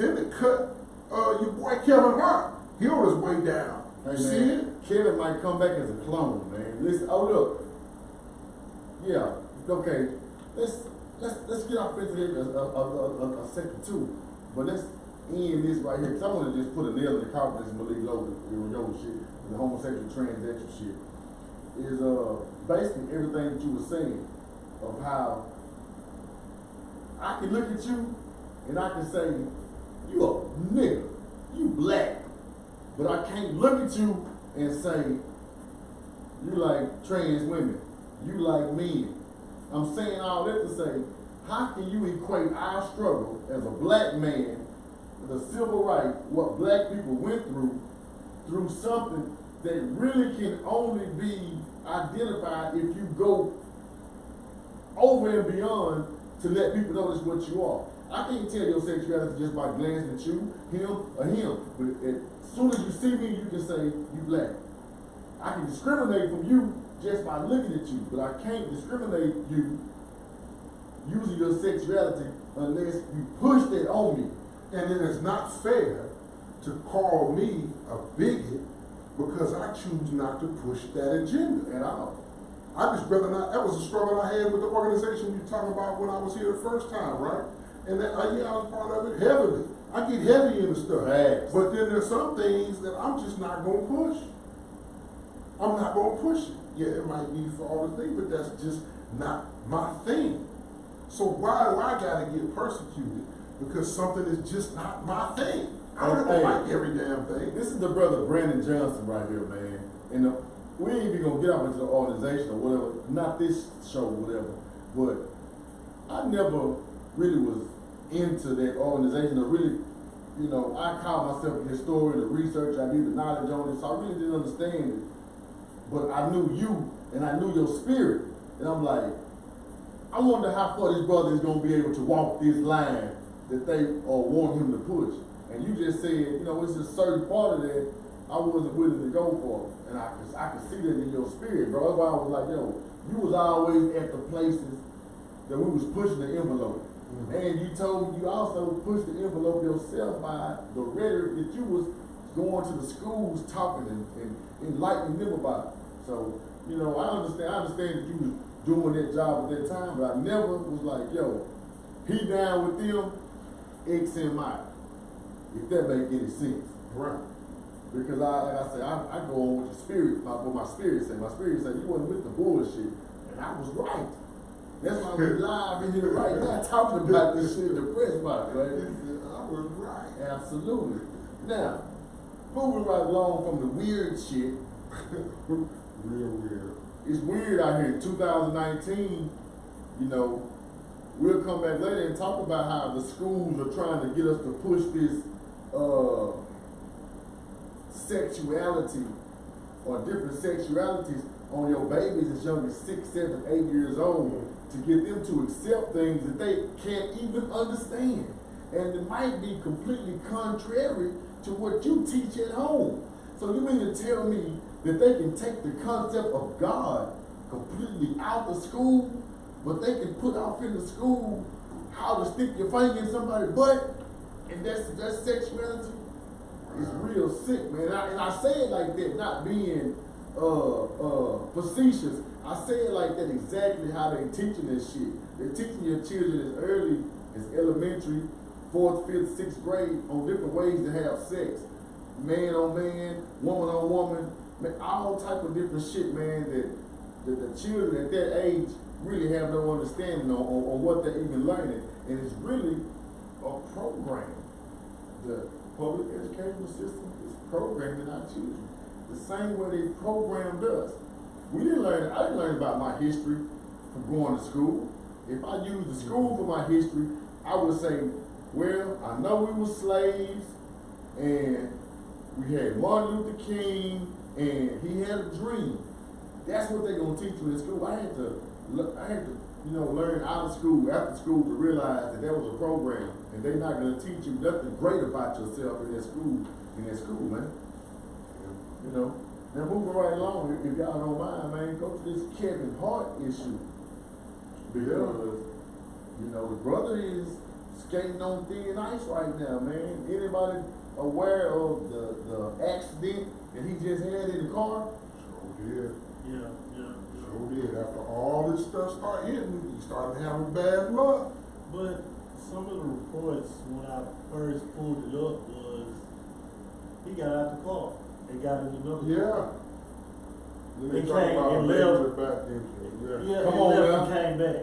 finna cut your boy Kevin Hart. He on his way down. Hey, You see man, it? Kevin might come back as a clone, man. Listen, oh look, yeah, okay. Let's get off into this a second too, but let's end this right here because I want to just put a nail in the coffin. This Malik Yoba shit, the homosexual transsexual shit is basically everything that you were saying of how I can look at you and I can say you a nigga, you black. But I can't look at you and say, you like trans women, you like men. I'm saying all that to say, how can you equate our struggle as a black man with a civil right, what black people went through something that really can only be identified if you go over and beyond to let people notice what you are. I can't tell your sexuality just by glancing at you, him, or him. But as soon as you see me, you can say, you black. I can discriminate from you just by looking at you, but I can't discriminate you using your sexuality unless you push that on me. And it is not fair to call me a bigot because I choose not to push that agenda at all. I just rather not. That was a struggle I had with the organization you were talking about when I was here the first time, right? And that, I was part of it heavily. I get heavy in the stuff. Right. But then there's some things that I'm just not going to push. I'm not going to push it. Yeah, it might be for all the things, but that's just not my thing. So why do I got to get persecuted because something is just not my thing? I don't like every damn thing. This is the brother Brandon Johnson right here, man. And we ain't even gonna get off into the organization or whatever, not this show or whatever, but I never really was into that organization or really, I call myself a historian, a researcher, I did the knowledge on it, so I really didn't understand it. But I knew you and I knew your spirit. And I'm like, I wonder how far this brother is gonna be able to walk this line that they want him to push. And you just said, it's a certain part of that I wasn't willing to go for. And I could see that in your spirit, bro. That's why I was like, you was always at the places that we was pushing the envelope. Mm-hmm. And you also pushed the envelope yourself by the rhetoric that you was going to the schools talking and enlightening them about. So, I understand that you was doing that job at that time, but I never was like, he down with them, X and Y. If that make any sense. Right. Because like I said, I go on with the spirit, what my spirit said. My spirit said, you wasn't with the bullshit. And I was right. That's why we're live in here right now talking about this shit, the Pressbox, right? I was right. Absolutely. Now, moving right along from the weird shit. Real weird. It's weird out here. 2019, you know, we'll come back later and talk about how the schools are trying to get us to push this sexuality or different sexualities on your babies as young as 6, 7, 8 years old to get them to accept things that they can't even understand. And it might be completely contrary to what you teach at home. So you mean to tell me that they can take the concept of God completely out of school, but they can put off in the school how to stick your finger in somebody's butt, and that's sexuality? It's real sick, man. And I say it like that, not being facetious. I say it like that exactly how they teaching this shit. They're teaching your children as early as elementary, 4th, 5th, 6th grade on different ways to have sex. Man on man, woman on woman, man, all type of different shit, man, that the children at that age really have no understanding on what they're even learning. And it's really a program. The public educational system is programming our children the same way they programmed us. I didn't learn about my history from going to school. If I used the school for my history, I would say, well, I know we were slaves, and we had Martin Luther King, and he had a dream. That's what they're gonna teach you in school. I had to, learn out of school, after school, to realize that was a program, and they're not gonna teach you nothing great about yourself in that school, man. You know. Now moving right along, if y'all don't mind, man, go to this Kevin Hart issue. Because, the brother is skating on thin ice right now, man. Anybody aware of the accident that he just had in the car? Sure did. Yeah. Sure did. After all this stuff started hitting, he started having bad luck. But some of the reports when I first pulled it up was he got out the car and got in another car. Yeah. They talk came about and a major left. back injury. Yeah. Yeah, Come he on, left man. and came back.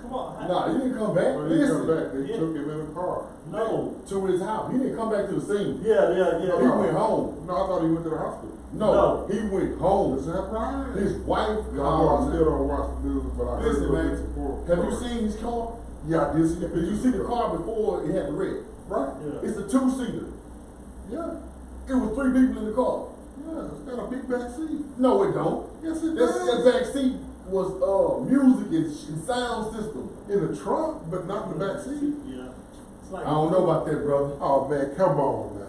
Come on. Nah, he didn't come back. When he come Listen, back, they Yeah. took him in a car. No. to his house. He didn't come back to the scene. Yeah. He went home. No, I thought he went to the hospital. No, he went home. Is that right? His wife Yeah, I know I called still him. don't watch the news, but I heard Listen, a little man, bit support. have you seen his car? Yeah, I did see Did you see the car before it had the wreck? Right? Yeah. It's a 2-seater. Yeah. It was 3 people in the car. Yeah, it's got a big back seat. No, it don't. Yes, it That does. back seat was music and sound system. In the trunk, but not in the back seat. Yeah. It's like I don't know about that, brother. Oh man, come on now.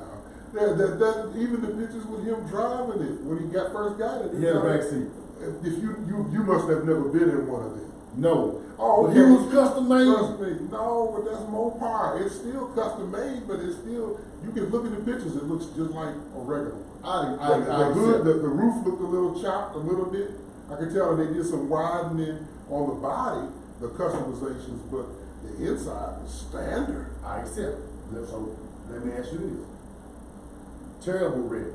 That even the pictures with him driving it when he first got it. He had a back seat. If you must have never been in one of them. No. Oh, But he was custom made. Trust me. No, but that's Mopar. It's still custom made, but it's still, you can look at the pictures, it looks just like a regular one. I The hood, the roof looked a little chopped a little bit. I could tell they did some widening on the body, the customizations, but the inside is standard. I accept. So let me ask you this. Terrible wreck.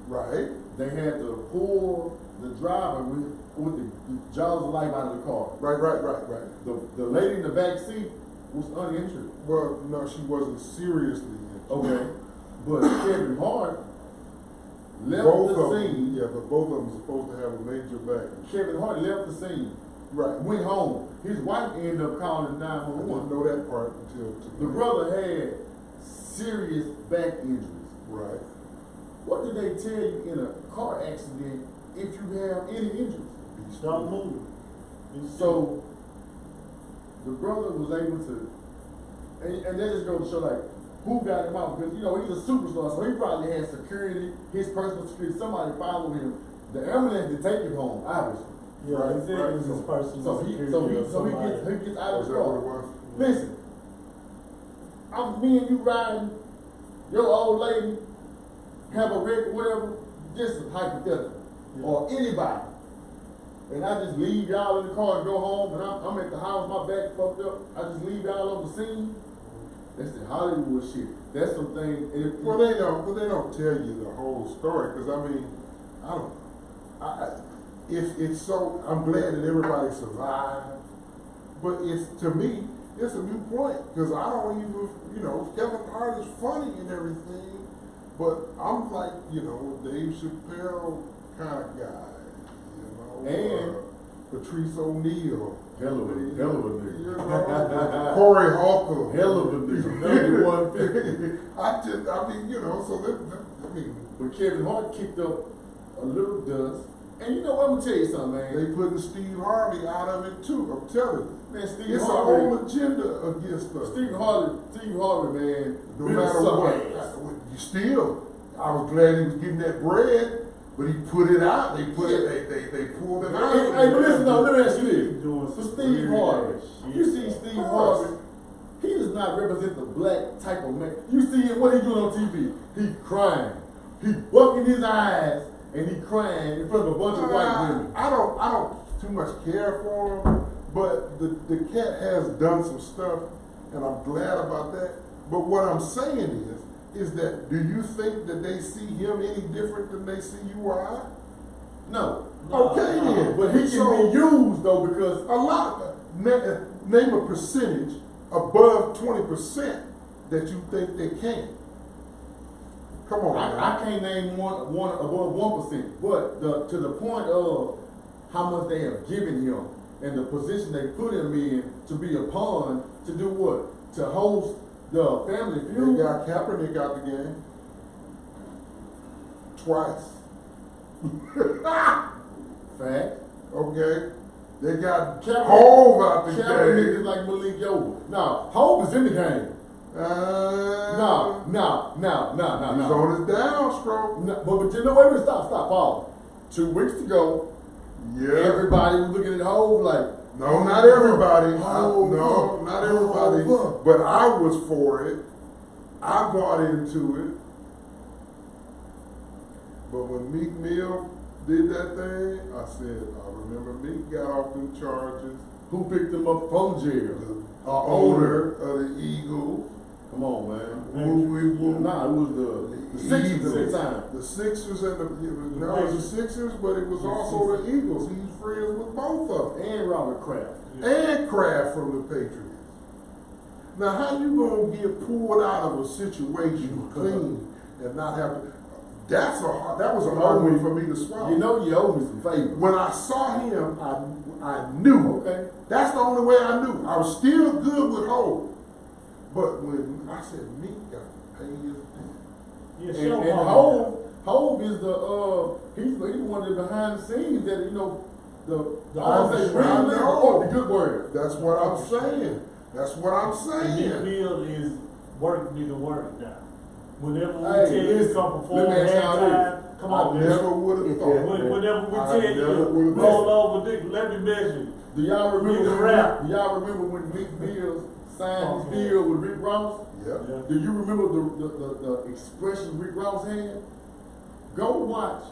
Right? They had to pull the driver with the jaws of life out of the car. Right. The lady in the back seat was uninjured. Well, no, she wasn't seriously injured. Okay. But Kevin Hart left Both the of them, scene. yeah, but both of them supposed to have a major back. Kevin Hart left the scene. Right. Went home. His wife ended up calling I didn't 911. know that part until The today. brother had serious back injuries. Right. What do they tell you in a car accident if you have any injuries? don't move. So the brother was able to, and that just goes to show like who got him out, because he's a superstar, so he probably had security, his personal security, somebody followed him. The ambulance did take him home, obviously. Yeah, Right, he said it was his personal So he gets out of Is the that what car. it was? Listen, me and you riding, your old lady have a wreck or whatever, just hypothetical, or anybody. And I just leave y'all in the car and go home, and I'm at the house, my back fucked up. I just leave y'all on the scene. That's the Hollywood shit. That's some things. Well, they don't tell you the whole story, because I mean, I don't. It's so. I'm glad that everybody survived, but to me, it's a new point, because I don't even. Kevin Hart is funny and everything, But I'm like, you know, Dave Chappelle kind of guy, you know. And Patrice O'Neal. hell of a nigga. You know, Corey Holcomb. Hell of a nigga. 150. I mean, you know, so I mean. But Kevin Hart kicked up a little dust. And you know what, I'm gonna tell you something, man. They putting Steve Harvey out of it too, I'm telling you. Man, Steve It's Harvey. a whole agenda against us. Steve Harvey, man. No been a matter sucker what, ass. you still, I was glad he was getting that bread, but he put it out, they pulled it out. Hey, but listen, no, let me ask you this. Doing For some Steve weird Harvey, ass shit. you see Steve Harvey, he does not represent the black type of man. You see him, what he doing on TV? He crying. He bucking his eyes and he crying in front of a bunch of white women. I don't too much care for him, but the cat has done some stuff, and I'm glad about that. But what I'm saying is that do you think that they see him any different than they see you or I? No. Okay then. But he can be used though because a lot. Name a percentage above 20% that you think they can. Come on, man. I can't name one above 1%, but to the point of how much they have given him and the position they put him in to be a pawn to do what? To host the Family Feud. They got Kaepernick out the game twice. Fact. Okay. They got Kaepernick- Hove out the Kaepernick is game. like Malik Yoba. Now, Hove is in the game. No. He's on his downstroke. No, but you know, wait a minute, stop, pause. 2 weeks ago, Yeah. everybody was looking at Hove like, No, not everybody. Hove, No, not everybody. Hove. But I was for it. I bought into it. But when Meek Mill did that thing, I said, I remember Meek got off them charges. who picked him up from jail? The owner of the Eagles. Come on, man. Nah, It was the Sixers at the time. The Sixers and no, it was the Sixers, but it was also the Eagles. He's friends with both of them. And Robert Kraft. And Kraft from the Patriots. Now, how you gonna get pulled out of a situation clean and not have to? That was a hard one for me to swallow. You know you owe me some favors. When I saw him, I knew. Okay. That's the only way I knew. I was still good with Hope. But when I said Meek got to pay his debt. Yeah, And Hove is he's one of the behind the scenes that, you know, the I say the good word. That's what I'm saying. That's what I'm And Meek saying. Mill is working the work now. Whenever we Hey, tell you to listen, come perform let me ask y'all halftime, come on, I man. never would have thought. Whenever we I tell you never to would've roll thought. over, dick, let me measure. Do y'all remember You can rap. when Meek Mill signed his deal with Rick Ross? Yep. Yeah. Do you remember the expression Rick Ross had? Go watch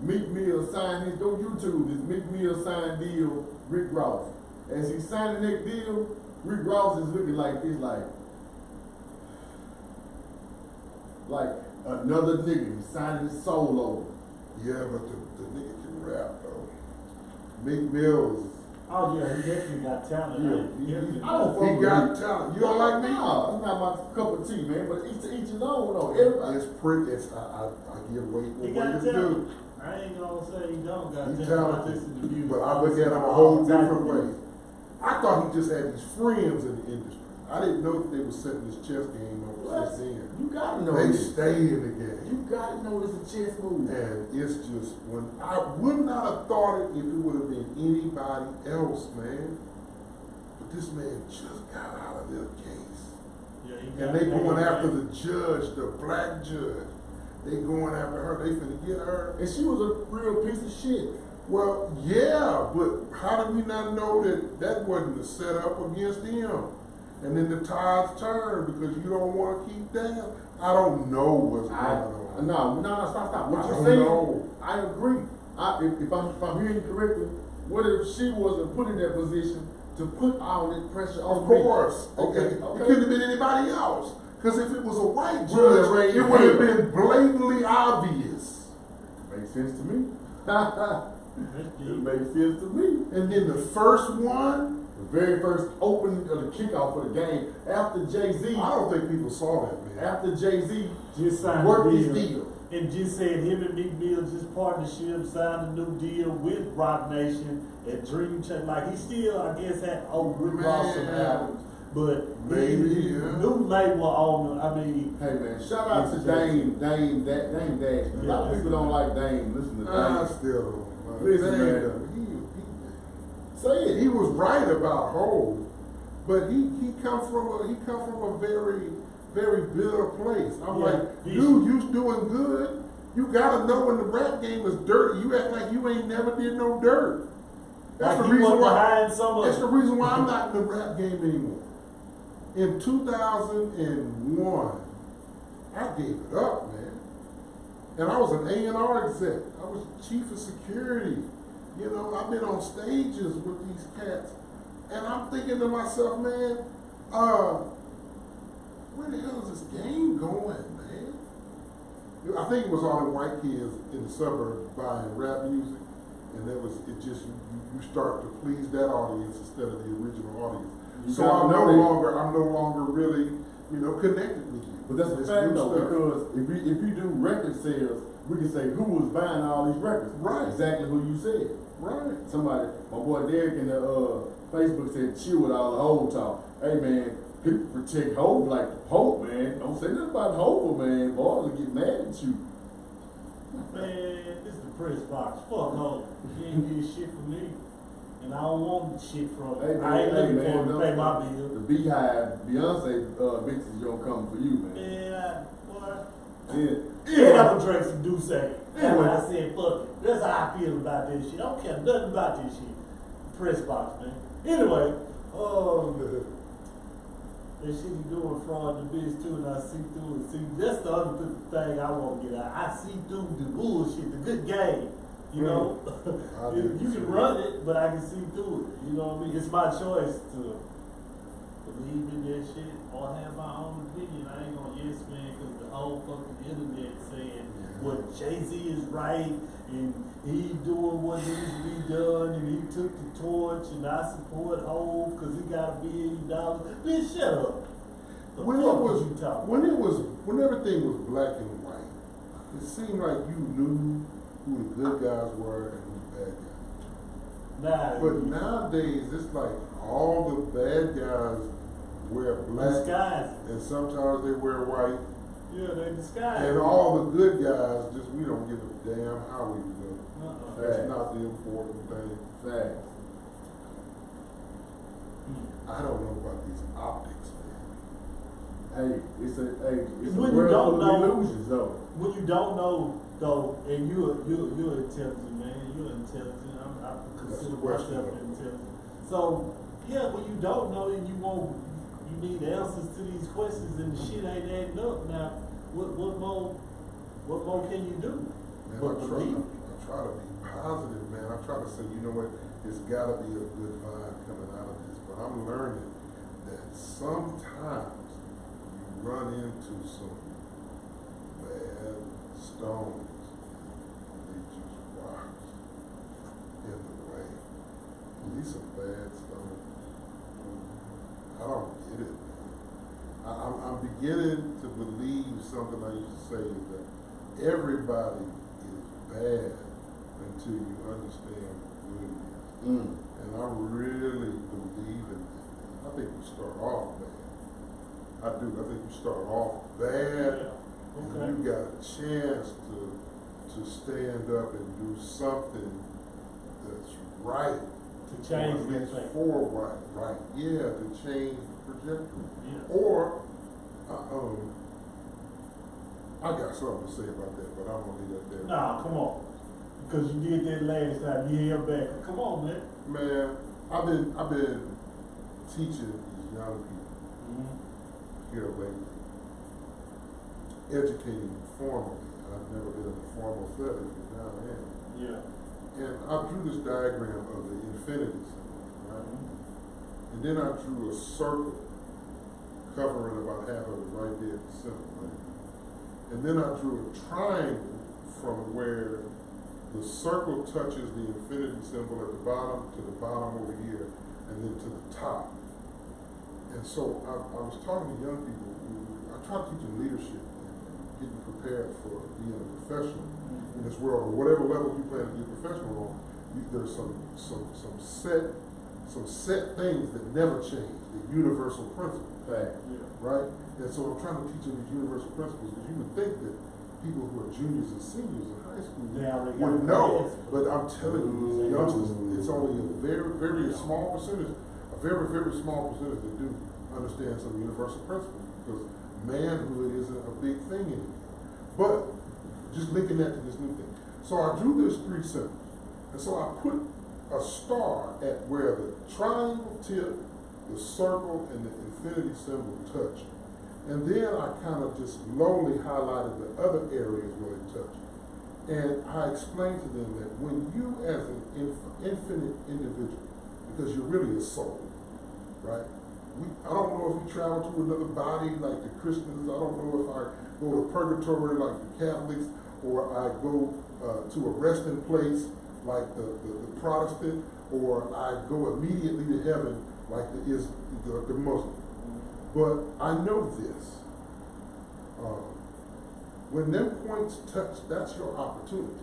Meek Mill sign his, go YouTube this Meek Mill sign deal, Rick Ross. As he's signing that deal, Rick Ross is looking like this, like another nigga. He's signing his soul over. Yeah, but the nigga can rap though. Meek Mill Oh yeah, he definitely got talent. Yeah, Definitely. I don't he fuck got with talent. You don't like me? No, it's not my cup of tea, man. But each to each his own, though. Everybody. It's pretty. I give weight He what got weight is talent. due. I ain't gonna say he don't got He's talent. I talented, listen to music. but I look at him a All whole type different of way. music. I thought he just had these friends in the industry. I didn't know that they were setting this chess game up since then. You gotta know They this. stay in the game. You gotta know this is a chess move. And it's just, when I would not have thought it if it would have been anybody else, man. But this man just got out of their case. Yeah, he And got they talent. going after the judge, the black judge. They going after her. They finna get her. And she was a real piece of shit. Well, yeah, but how did we not know that that wasn't a setup against him? And then the tides turn because you don't want to keep down. I don't know what's going on. No, stop. What I you're don't saying, know. I agree. If I'm hearing you correctly, what if she wasn't put in that position to put all that pressure on Of me? course. Okay. It couldn't have been anybody else. Because if it was a white Well, judge, right, it would have yeah. been blatantly obvious. Makes sense to me. That's It deep. makes sense to me. And then the first one, The very first opening of the kickoff of the game after Jay-Z. I don't think people saw that, man. After Jay-Z Just signed worked a his deal. deal. And just said him and Meek Mill just partnership, signed a new deal with Rock Nation and Dream Check. Like he still, I guess, had Rick Ross some albums. But Maybe, he yeah. new label owner, I mean, Hey man, shout out to Dame Dash. A lot of people don't like Dame. Listen to I Dame. still don't. Listen, Dang, man. Say it. He was right about Hov, but he come from a very, very bitter place. I'm Yeah, like, dude, you doing good. You gotta know when the rap game is dirty. You act like you ain't never did no dirt. That's like the he reason was why. behind some of That's it. the reason why I'm not in the rap game anymore. In 2001, I gave it up, man. And I was an A&R exec. I was chief of security. You know, I've been on stages with these cats. And I'm thinking to myself, man, where the hell is this game going, man? I think it was all the white kids in the suburbs buying rap music. And you start to please that audience instead of the original audience. So I'm no longer really, connected with you. But that's a It's fact new though, stuff. because if you do record sales, we can say who was buying all these records. Right. Exactly who you said. Right. Somebody, my boy Derek in the Facebook said, chill with all the Hov talk. Hey man, people protect Hov like the Pope, man. Don't say nothing about Hov, man. Boys will get mad at you. Man, this is the Pressbox. Fuck no. You ain't get shit from me. And I don't want shit from Hey, man, I ain't looking man, for him to pay my The bill. Beehive, Beyonce mixes gonna come for you, man. Man, what? Yeah. And I'm gonna drink some Douce. That's Anyway. why I said fuck it. That's how I feel about this shit. I don't care nothing about this shit. Pressbox, man. Anyway, that shit he doing fraud in the bitch too, and I see through it. See, that's the other thing I want to get out. I see through the bullshit, the good game. You know, you can run it, but I can see through it. You know what I mean? It's my choice to believe in that shit or have my own opinion. I ain't gonna yes man, because the whole fucking internet saying what Jay-Z is right and he doing what needs to be done and he took the torch and I support Hov because he got $1 billion. Bitch, shut up. When everything was black and white, it seemed like you knew who the good guys were and who the bad guys were. But nowadays, it's like all the bad guys wear black, and sometimes they wear white. Yeah, they disguise. And all the good guys, we don't give a damn how we look. That's not the important thing. Facts. I don't know about these optics, man. Hey, it's a when world you don't full know, of illusions, though. When you don't know, though, and you're intelligent, man. You're intelligent. I consider myself intelligent. So yeah, when you don't know and you need answers to these questions and the shit ain't adding up. Now, what more can you do? Man, I try to be positive, man. I try to say, you know what, there's gotta be a good vibe coming out of this. But I'm learning that sometimes you run into some bad stones. They just rock in the way. These are bad stones. I don't get it, man. I'm beginning to believe something I used to say is that everybody is bad until you understand what good is. And I really believe in that. I think we start off bad. I do. I think you start off bad, and you got a chance to stand up and do something that's right. To change that thing. Forward, right. Yeah, to change the trajectory. Yeah. Or, I got something to say about that, but I'm gonna leave that there. Nah, come on. Because you did that last time. You held back. Come on, man. Man, I've been teaching these young people here lately, educating them formally. I've never been in a formal setting, but now I am. Yeah. And I drew this diagram of the infinity symbol, right? And then I drew a circle covering about half of it right there at the center, right? And then I drew a triangle from where the circle touches the infinity symbol at the bottom to the bottom over here. and then to the top. And so I was talking to young people I try to teach them leadership and getting prepared for being a professional in this world, or whatever level you plan to be a professional on. There's some set things that never change, the universal principles. Right? And so I'm trying to teach them these universal principles, because you would think that people who are juniors and seniors in high school would know, but I'm telling you, these youngsters, it's only a very, very small percentage, a very, very small percentage that do understand some universal principles, because manhood isn't a big thing anymore. But just linking that to this new thing. So I drew this 3 symbols, and so I put a star at where the triangle tip, the circle, and the infinity symbol touch. And then I kind of just slowly highlighted the other areas where they touch. And I explained to them that when you as an infinite individual, because you're really a soul, right? I don't know if we travel to another body like the Christians. I don't know if I go to purgatory like the Catholics, or I go to a resting place like the Protestant, or I go immediately to heaven like the Muslim. But I know this. When them points touch, that's your opportunity.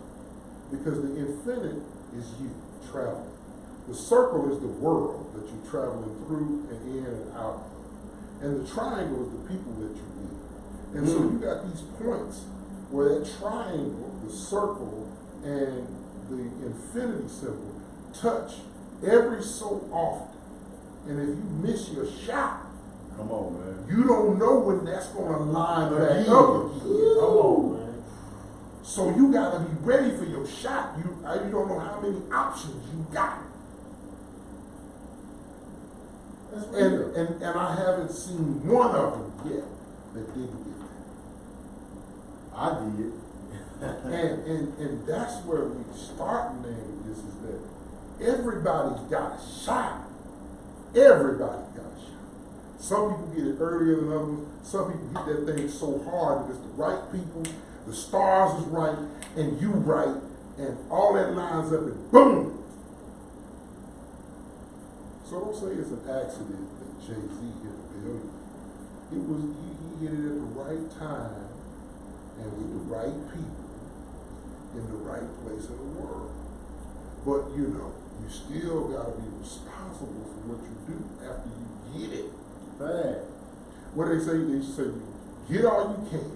Because the infinite is you traveling. The circle is the world that you're traveling through and in and out of. And the triangle is the people that you meet. And so you got these points where that triangle, the circle, and the infinity symbol touch every so often. And if you miss your shot, come on, man, you don't know when that's going to line back up again. Come on, man. So you got to be ready for your shot. You don't know how many options you got. And I haven't seen one of them yet that didn't get that. I did. and that's where we start, man, with this, is that everybody's got a shot. Everybody got a shot. Some people get it earlier than others. Some people get that thing so hard that it's the right people, the stars is right, and you right, and all that lines up and boom. So don't say it's an accident that Jay-Z hit a billion. It was, he hit it at the right time and with the right people in the right place in the world. But you know, you still gotta be responsible for what you do after you get it. Bad. What do they say? They say you get all you can,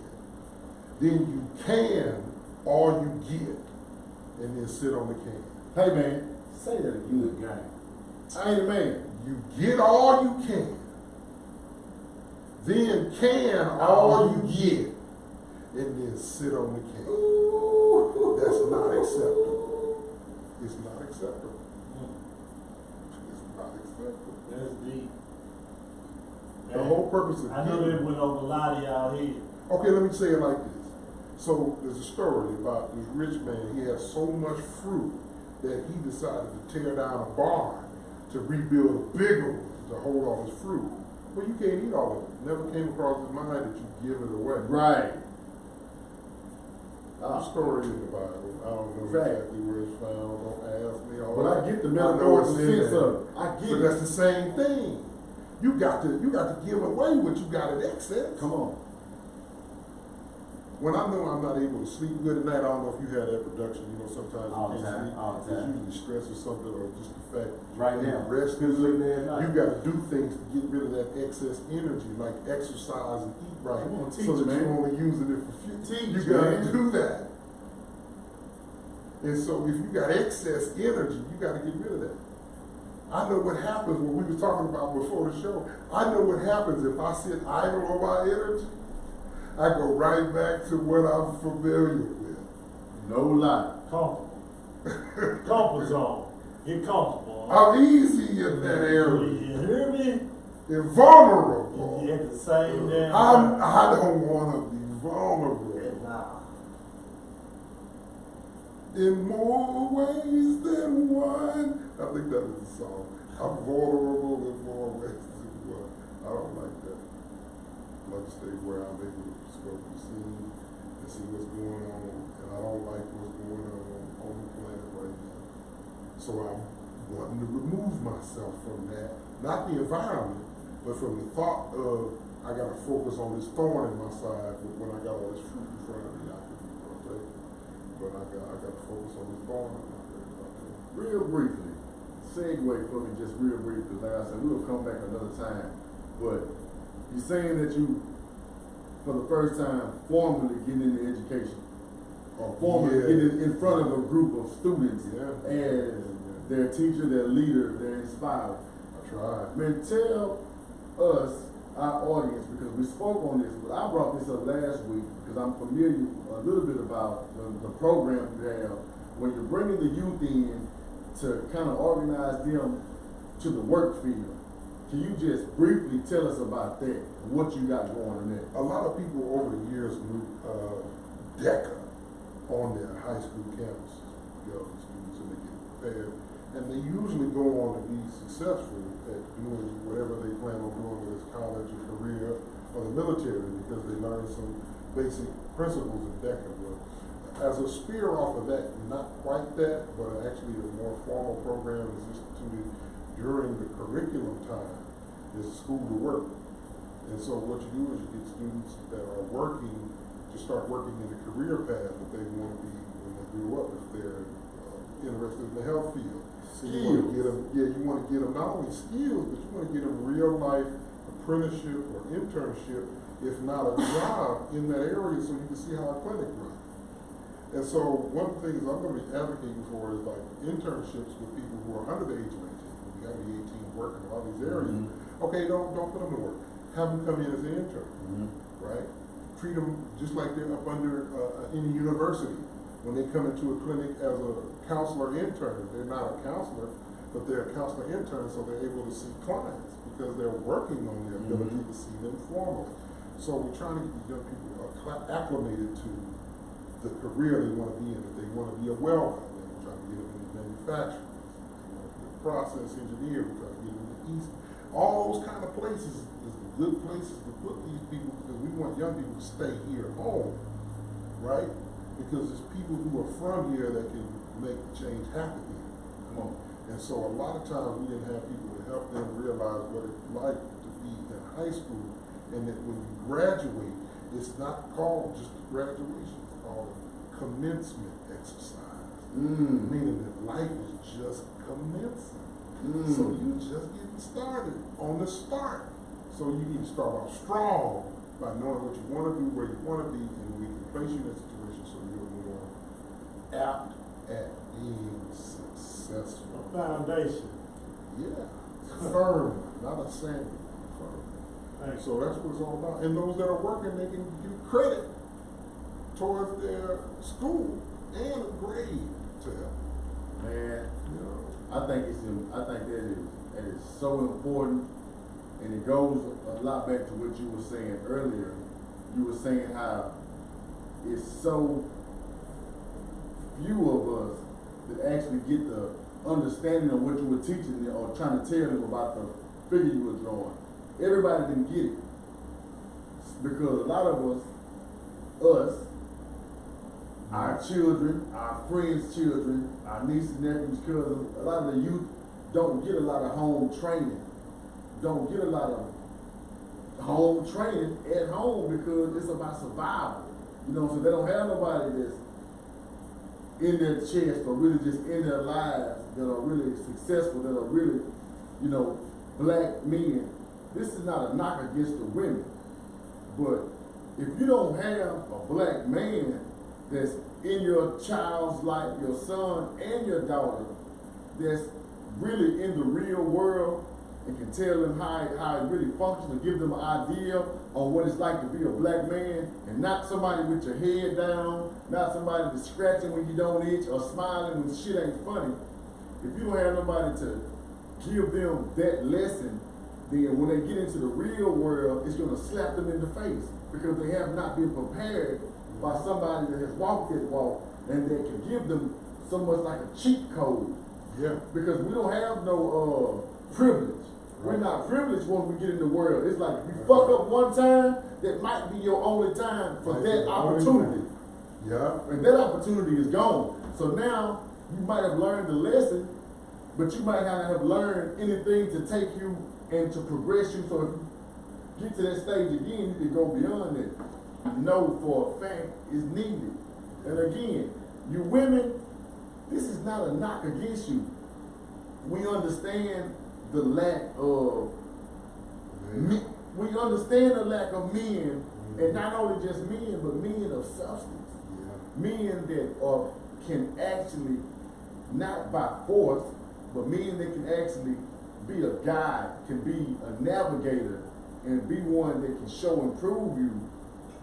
then you can all you get, and then sit on the can. Hey man, say that again. Game. I ain't a man. You get all you can, then can all you get, and then sit on the can. That's not acceptable. It's not acceptable. It's not acceptable. That's deep. The whole purpose of I know giving. that went over a lot of y'all here. Okay, let me say it like this. So there's a story about this rich man. He had so much fruit that he decided to tear down a barn to rebuild a bigger one to hold all his fruit. Well, you can't eat all of it. Never came across his mind that you give it away. Right. The story in the Bible. I don't know exactly where it's found. Don't ask me. But I get the metaphorical sense of it. I get but it. that's the same thing. You got to give away what you got in excess. Come on. When I know I'm not able to sleep good at night, I don't know if you had that production. You know, sometimes All you the can't time, sleep. all the It's time. usually stress or something, or just the fact Right you now. rest. Couldn't sleep last night. You got to do things to get rid of that excess energy, like exercise and eat right, Come on, teach, so that man. you're only using it for fuel. Teach, You got to man. do that. And so, if you got excess energy, you got to get rid of that. I know what happens when we were talking about before the show. I know what happens if I sit idle on my energy. I go right back to what I'm familiar with. No lie. Comfortable. Comfort zone. Get comfortable. I'm easy in that area. You hear me? And vulnerable. You at the same damn I don't want to be vulnerable. Nah. In more ways than one. I think that is the song. I'm vulnerable in more ways than one. I don't like that. I like to stay where I'm able to scope the scene and see what's going on. And I don't like what's going on the planet right now. So I'm wanting to remove myself from that, not the environment, but from the thought of I gotta focus on this thorn in my side when I got all this fruit in front of me. I could be okay, but I gotta focus on this thorn in my side. Real briefly, segue for me just real briefly, like I said, we'll come back another time, but you're saying that you, for the first time, formally getting into education, or formally getting in front of a group of students as their teacher, their leader, their inspirer. I tried. Man, tell us, our audience, because we spoke on this, but I brought this up last week because I'm familiar a little bit about the program you have when you're bringing the youth in to kind of organize them to the work field. Can you just briefly tell us about that, what you got going on there? A lot of people over the years knew DECA on their high school campuses, young students, and they get prepared. And they usually go on to be successful at doing whatever they plan on doing, whether it's college or career or the military, because they learn some basic principles in DECA. But as a spear off of that, not quite that, but actually a more formal program is instituted during the curriculum time, is school to work. And so what you do is you get students that are working to start working in the career path that they want to be when they grow up, if they're interested in the health field. So you want to get them, you want to get them not only skills, but you want to get them real life apprenticeship or internship, if not a job in that area, so you can see how a clinic runs. And so one of the things I'm going to be advocating for is like internships with people who are under the age of 18. You got to be 18 working in all these areas. Okay, don't put them to work. Have them come in as an intern, right? Treat them just like they're up under any university. When they come into a clinic as a counselor intern, they're not a counselor, but they're a counselor intern, so they're able to see clients because they're working on their ability to see them formally. So we're trying to get the young people acclimated to the career they want to be in. If they want to be a welder, then we're trying to get them into manufacturing. If they want to be a process engineer, we're trying to get them into East. All those kind of places is the good places to put these people because we want young people to stay here at home, right? Because it's people who are from here that can make the change happen here. Come on. And so a lot of times we didn't have people to help them realize what it's like to be in high school, and that when you graduate, it's not called just graduation, it's called a commencement exercise. Meaning that life is just commencing. So you just getting started on the start. So you need to start off strong by knowing what you want to do, where you want to be, and we can place you in a situation so you're more apt at being successful. A foundation. Yeah, firm, not a sandwich. Firm. So that's what it's all about. And those that are working, they can give credit towards their school and a grade to help. Man, You know. I think that is so important, and it goes a lot back to what you were saying earlier. You were saying how it's so few of us that actually get the understanding of what you were teaching them or trying to tell them about the figure you were drawing. Everybody didn't get it because a lot of us, our children, our friends' children, our nieces, nephews, cousins, a lot of the youth don't get a lot of home training, don't get a lot of home training at home because it's about survival. You know, so they don't have nobody that's in their chest or really just in their lives that are really successful, that are really, you know, black men. This is not a knock against the women, but if you don't have a black man that's in your child's life, your son and your daughter, that's really in the real world and can tell them how it really functions and give them an idea on what it's like to be a black man, and not somebody with your head down, not somebody that's scratching when you don't itch or smiling when shit ain't funny. If you don't have nobody to give them that lesson, then when they get into the real world, it's gonna slap them in the face because they have not been prepared by somebody that has walked that walk and that can give them so much like a cheat code. Yeah. Because we don't have no privilege. We're not privileged when we get in the world. It's like if you fuck up one time, that might be your only time for that opportunity. Yeah. And that opportunity is gone. So now you might have learned the lesson but you might not have learned anything to take you and to progress you. So if you get to that stage again, you can go beyond it. Know for a fact is needed. And again, you women, this is not a knock against you. We understand the lack of men. We understand the lack of men, and not only just men, but men of substance. Men that can actually, not by force, but men that can actually be a guide, can be a navigator, and be one that can show and prove you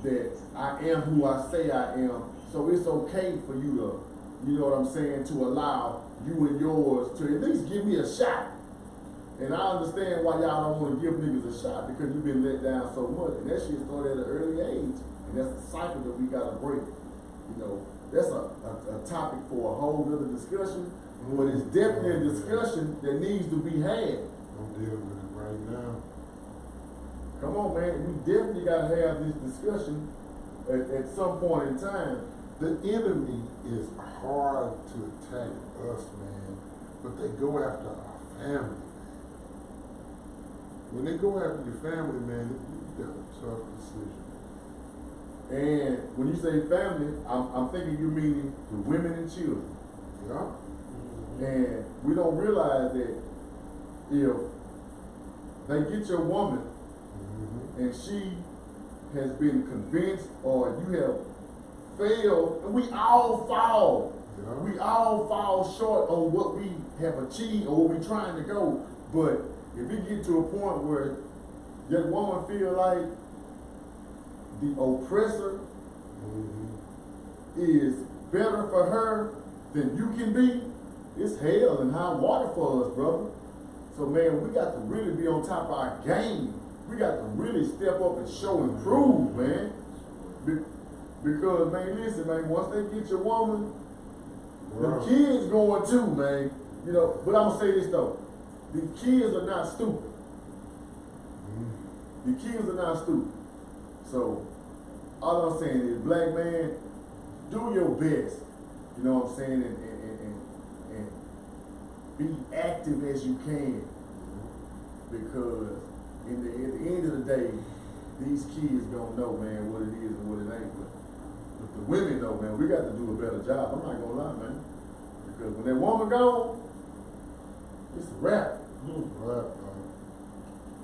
that I am who I say I am. So it's okay for you to, you know what I'm saying, to allow you and yours to at least give me a shot. And I understand why y'all don't want to give niggas a shot, because you've been let down so much. And that shit started at an early age. And that's the cycle that we gotta break. You know, that's a topic for a whole other discussion. But it's definitely a discussion that needs to be had. I'm dealing with it right now. Come on, man. We definitely gotta have this discussion at some point in time. The enemy is hard to attack us, man, but they go after our family. When they go after your family, man, you got a tough decision. And when you say family, I'm thinking you mean the women and children. Yeah. And we don't realize that if they get your woman and she has been convinced, or you have failed, and we all fall. Yeah. We all fall short on what we have achieved or what we're trying to go. But if we get to a point where that woman feel like the oppressor is better for her than you can be, it's hell and high water for us, brother. So man, we got to really be on top of our game. We got to really step up and show and prove, man. Because man, listen, man, once they get your woman, the kids going too, man. You know, but I'm gonna say this though. The kids are not stupid. The kids are not stupid. So all I'm saying is, black man, do your best. You know what I'm saying? And be active as you can. Because at the end of the day, these kids don't know, man, what it is and what it ain't. But the women know, man, we got to do a better job. I'm not gonna lie, man. Because when that woman gone, it's a wrap.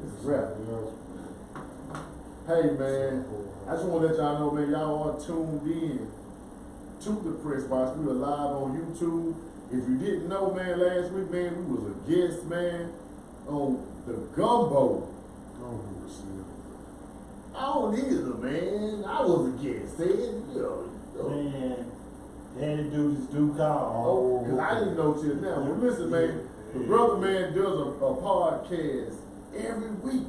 It's a wrap. Hey, man, I just want to let y'all know, man, y'all are tuned in to the Pressbox. We are live on YouTube. If you didn't know, man, last week, man, we was a guest, man, on the gumbo. I don't either, man. I was a guest. Man, Daddy dudes do call. Oh, because I didn't know till now. Well, listen, man, the brother, man, does a podcast every week.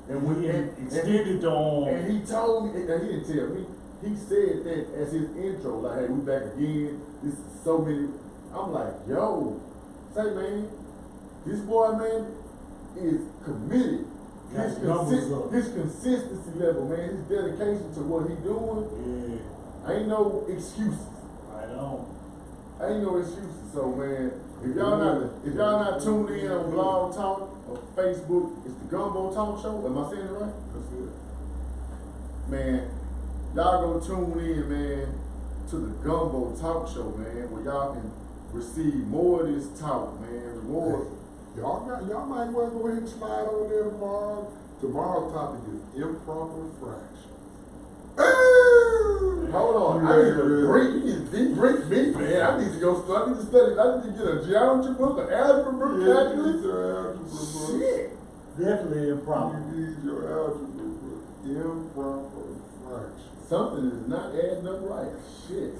And when extended on. And he told me, and he didn't tell me, he said that as his intro, like, hey, we back again. This is so many. I'm like, yo, say, man, this boy, man, is committed. His consistency level, man, his dedication to what he doing, ain't no excuses. Right on. Ain't no excuses. So, man, if y'all not tuned in on Blog Talk or Facebook, it's the Gumbo Talk Show. Am I saying it right? That's it. Man, y'all go tune in, man, to the Gumbo Talk Show, man, where y'all can receive more of this talk, man. More. Y'all might well go ahead and slide over there tomorrow. Tomorrow's topic is improper fractions. Hold on, I need to break me, man. I need to go study. I need to get a geometry book, an algebra book, calculus. Shit. Definitely improper. You need your algebra book. Improper fractions. Something is not adding up right. Shit.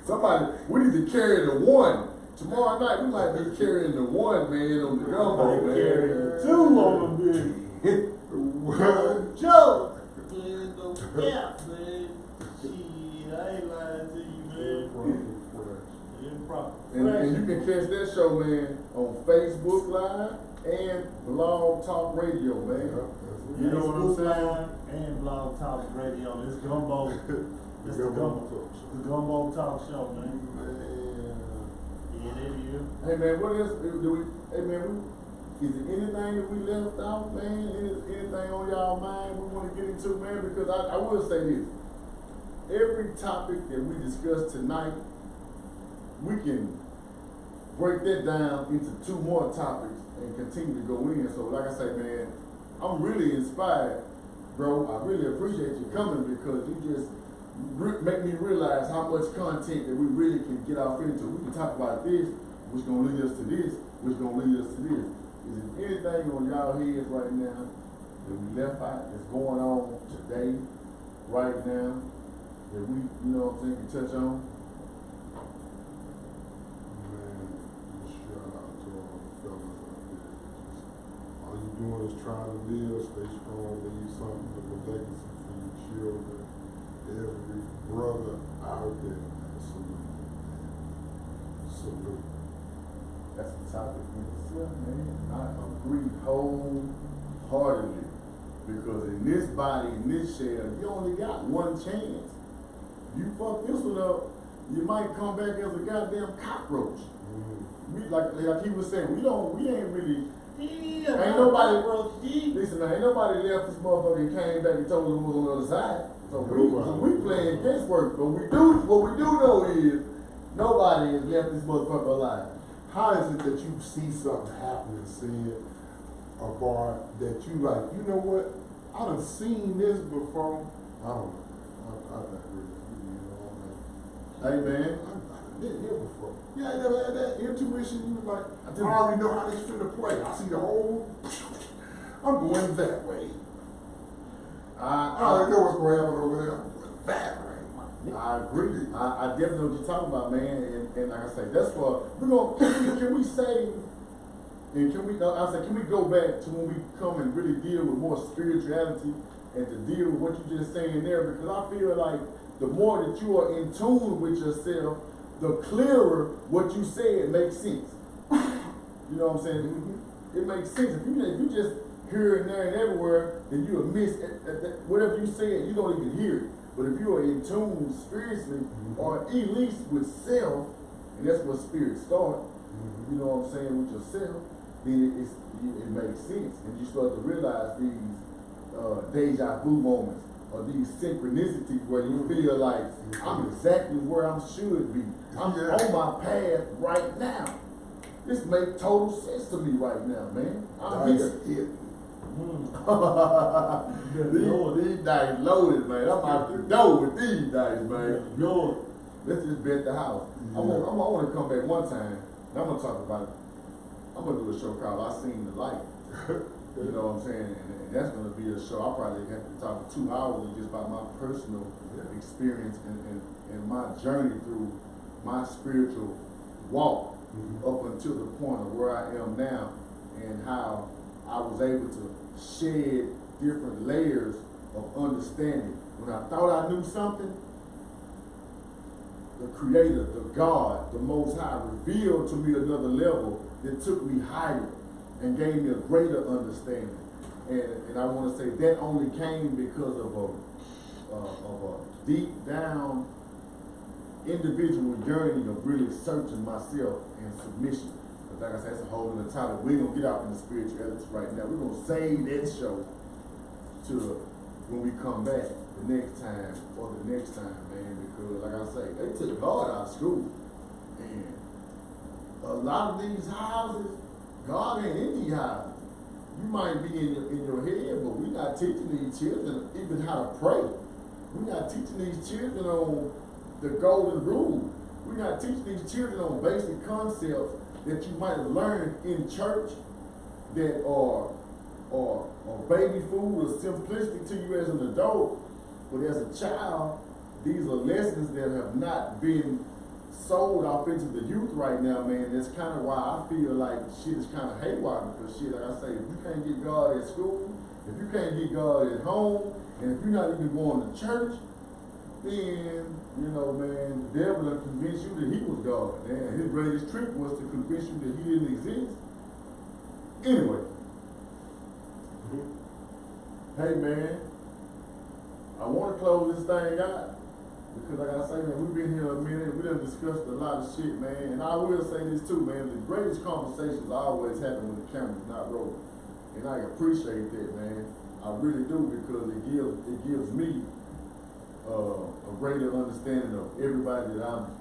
Somebody, we need to carry the one. Tomorrow night, we might be carrying the one, man, on the gumbo, man. Carrying two on the big. What? Joe. Yeah, man. Shit, I ain't lying to you, man. Improper. And you can catch that show, man, on Facebook Live and Blog Talk Radio, man. You know what I'm saying? And Blog Talk Radio. This gumbo. This the gumbo talk show, man. Yeah, they do. Hey man, what else do we? Hey man, is there anything that we left out, man? Anything on y'all mind we want to get into, man? Because I will say this: every topic that we discussed tonight, we can break that down into 2 more topics and continue to go in. So, like I say, man, I'm really inspired, bro. I really appreciate you coming because you just make me realize how much content that we really can get off into. We can talk about this, which gonna lead us to this, which gonna lead us to this. Is there anything on y'all heads right now that we left out that's going on today, right now, that we, you know what I'm saying, can touch on? Man, just shout out to all the fellas out there. All you doing is trying to live, stay strong, leave something to the legacy for your children. Every brother out there, man, salute. Salute. That's the topic in itself, man. I agree wholeheartedly. Because in this body, in this shell, you only got one chance. You fuck this one up, you might come back as a goddamn cockroach. We like he was saying, we ain't really. Ain't nobody. Listen, man, ain't nobody left this motherfucker and came back and told them who was on the other side. So we playing guesswork. But what we do know is nobody has left this motherfucker alive. How is it that you see something happening, seeing a bar that you like, you know what, I done seen this before. I don't know. I digress. You know, Hey man. I didn't hear before. Yeah, I never had that intuition. You was like, I already know how this finna play. I see the whole, I'm going that way. I already know what's going to happen over there. I'm going that way. I agree. I definitely know what you're talking about, man. And like I say, that's for can we say, and can we go back to when we come and really deal with more spirituality and to deal with what you're just saying there? Because I feel like the more that you are in tune with yourself, the clearer what you said makes sense. You know what I'm saying? It makes sense. If you just here and there and everywhere, then you'll miss whatever you said. You don't even hear it. But if you are in tune spiritually, or at least with self, and that's where spirit starts, you know what I'm saying, with yourself, then it makes sense. And you start to realize these deja vu moments, or these synchronicities where you feel like, I'm exactly where I should be. I'm on my path right now. This makes total sense to me right now, man. I'm here. These dice loaded, man. I'm out the door with these dice, man. Lord, let's just bet the house. I want to come back one time, and I'm going to talk about it. I'm going to do a show called I Seen the Light. You know what I'm saying? And that's going to be a show. I'll probably have to talk 2 hours just about my personal experience and my journey through my spiritual walk up until the point of where I am now, and how I was able to shed different layers of understanding. When I thought I knew something, the Creator, the God, the Most High revealed to me another level that took me higher and gave me a greater understanding. And I want to say that only came because of a deep down individual journey of really searching myself and submission. Like I said, that's a whole other topic. We ain't gonna get out in the spirituality right now. We're gonna save that show to when we come back the next time or the next time, man. Because like I say, they took God out of school, and a lot of these houses, God ain't in these houses. You might be in your head, but we're not teaching these children even how to pray. We're not teaching these children on the golden rule. We're not teaching these children on basic concepts that you might have learned in church that are baby food or simplistic to you as an adult, but as a child, these are lessons that have not been sold off into the youth right now, man. That's kind of why I feel like shit is kind of haywire, because shit, like I say, if you can't get God at school, if you can't get God at home, and if you're not even going to church, then, you know, man, the devil will convince you that he was God. And his greatest trick was to convince you that he didn't exist. Anyway. Hey, man, I want to close this thing out Because like I say, man, we've been here a minute, we done discussed a lot of shit, man. And I will say this too, man, the greatest conversations always happen when the camera's not rolling. And I appreciate that, man. I really do, because it gives me a greater understanding of everybody that I'm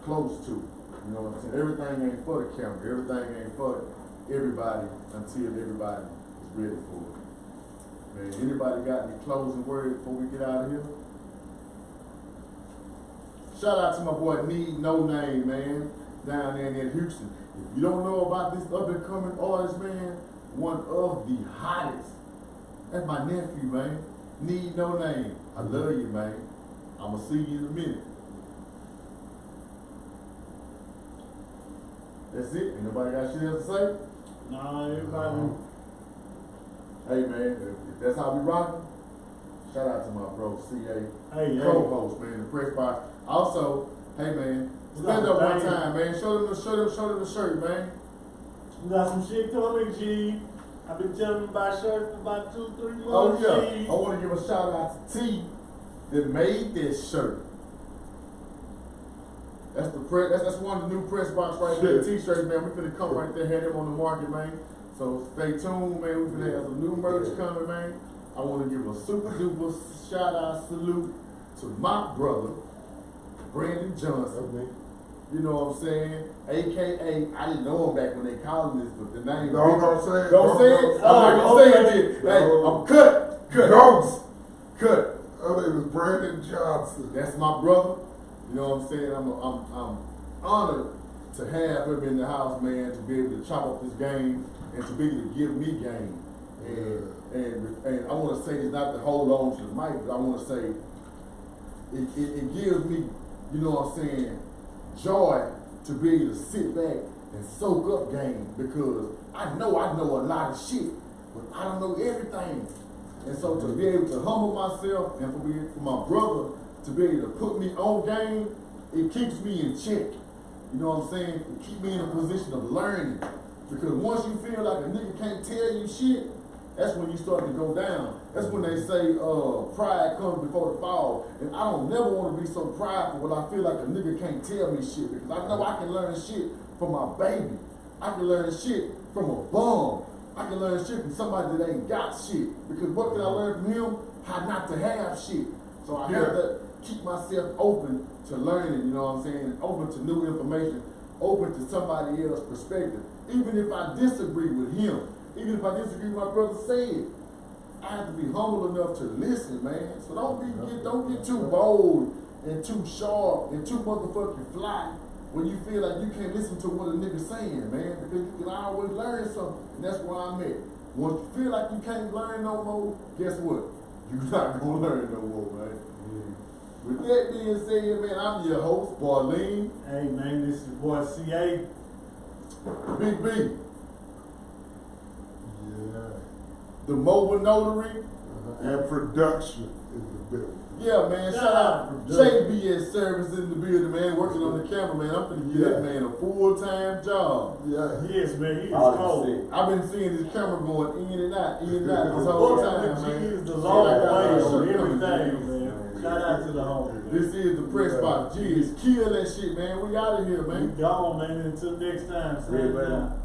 close to. You know what I'm saying? Everything ain't for the camera. Everything ain't for everybody until everybody is ready for it. Man, anybody got any closing words before we get out of here? Shout out to my boy Need No Name, man, down there in Houston. If you don't know about this up and coming artist, man, one of the hottest. That's my nephew, man. Need No Name. I love you, man. I'ma see you in a minute. That's it. Ain't nobody got shit else to say? Nah, everybody. Hey, man, if that's how we rockin', shout out to my bro, CA. Hey, co-host, man, the Pressbox. Also, hey, man, stand up one time, man. Show them the shirt, man. We got some shit coming, G. I've been telling them about shirts for about 2-3 months. Oh, yeah. G. I want to give a shout out to T that made this shirt. That's one of the new Pressbox right there. T-shirts, man. We finna come right there, have them on the market, man. So stay tuned, man. We finna have some new merch coming, man. I want to give a super duper shout out salute to my brother, Brandon Johnson. You know what I'm saying? AKA, I didn't know him back when they called him this, but the name. Don't say it. Don't say it. I'm not gonna say it. Hey, I'm cut. Ghost. Cut. Oh, name is Brandon Johnson. That's my brother. You know what I'm saying? I'm honored to have him in the house, man, to be able to chop up this game and to be able to give me game. And I want to say this not to hold on to the mic, but I want to say it gives me, you know what I'm saying, joy to be able to sit back and soak up game, because I know a lot of shit, but I don't know everything. And so to be able to humble myself and for my brother to be able to put me on game, it keeps me in check. You know what I'm saying? It keeps me in a position of learning. Because once you feel like a nigga can't tell you shit, that's when you start to go down. That's when they say pride comes before the fall. And I don't never want to be so prideful when I feel like a nigga can't tell me shit. Because I know I can learn shit from my baby. I can learn shit from a bum. I can learn shit from somebody that ain't got shit. Because what did I learn from him? How not to have shit. So I have to keep myself open to learning, you know what I'm saying? Open to new information, open to somebody else's perspective. Even if I disagree with him, even if I disagree with my brother said, I have to be humble enough to listen, man. So don't get too bold and too sharp and too motherfucking fly when you feel like you can't listen to what a nigga saying, man. Because you can always learn something, and that's where I'm at. Once you feel like you can't learn no more, guess what? You're not gonna learn no more, man. With that being said, man, I'm your host, Barleen. Hey, man, this is boy CA. Big B. Yeah. The mobile notary. And production is the building. Yeah, man, shout out JBS Service in the building, man, working on the camera, man. I'm finna give that man a full-time job. Yeah. Yes, man, he is All cold. the I've been seeing this camera going in and out this whole time, He man. is the long way on everything, man. Shout out to the home. This is the Pressbox. Kill that shit, man. We out of here, We man. gone, man. Until next time. Same time.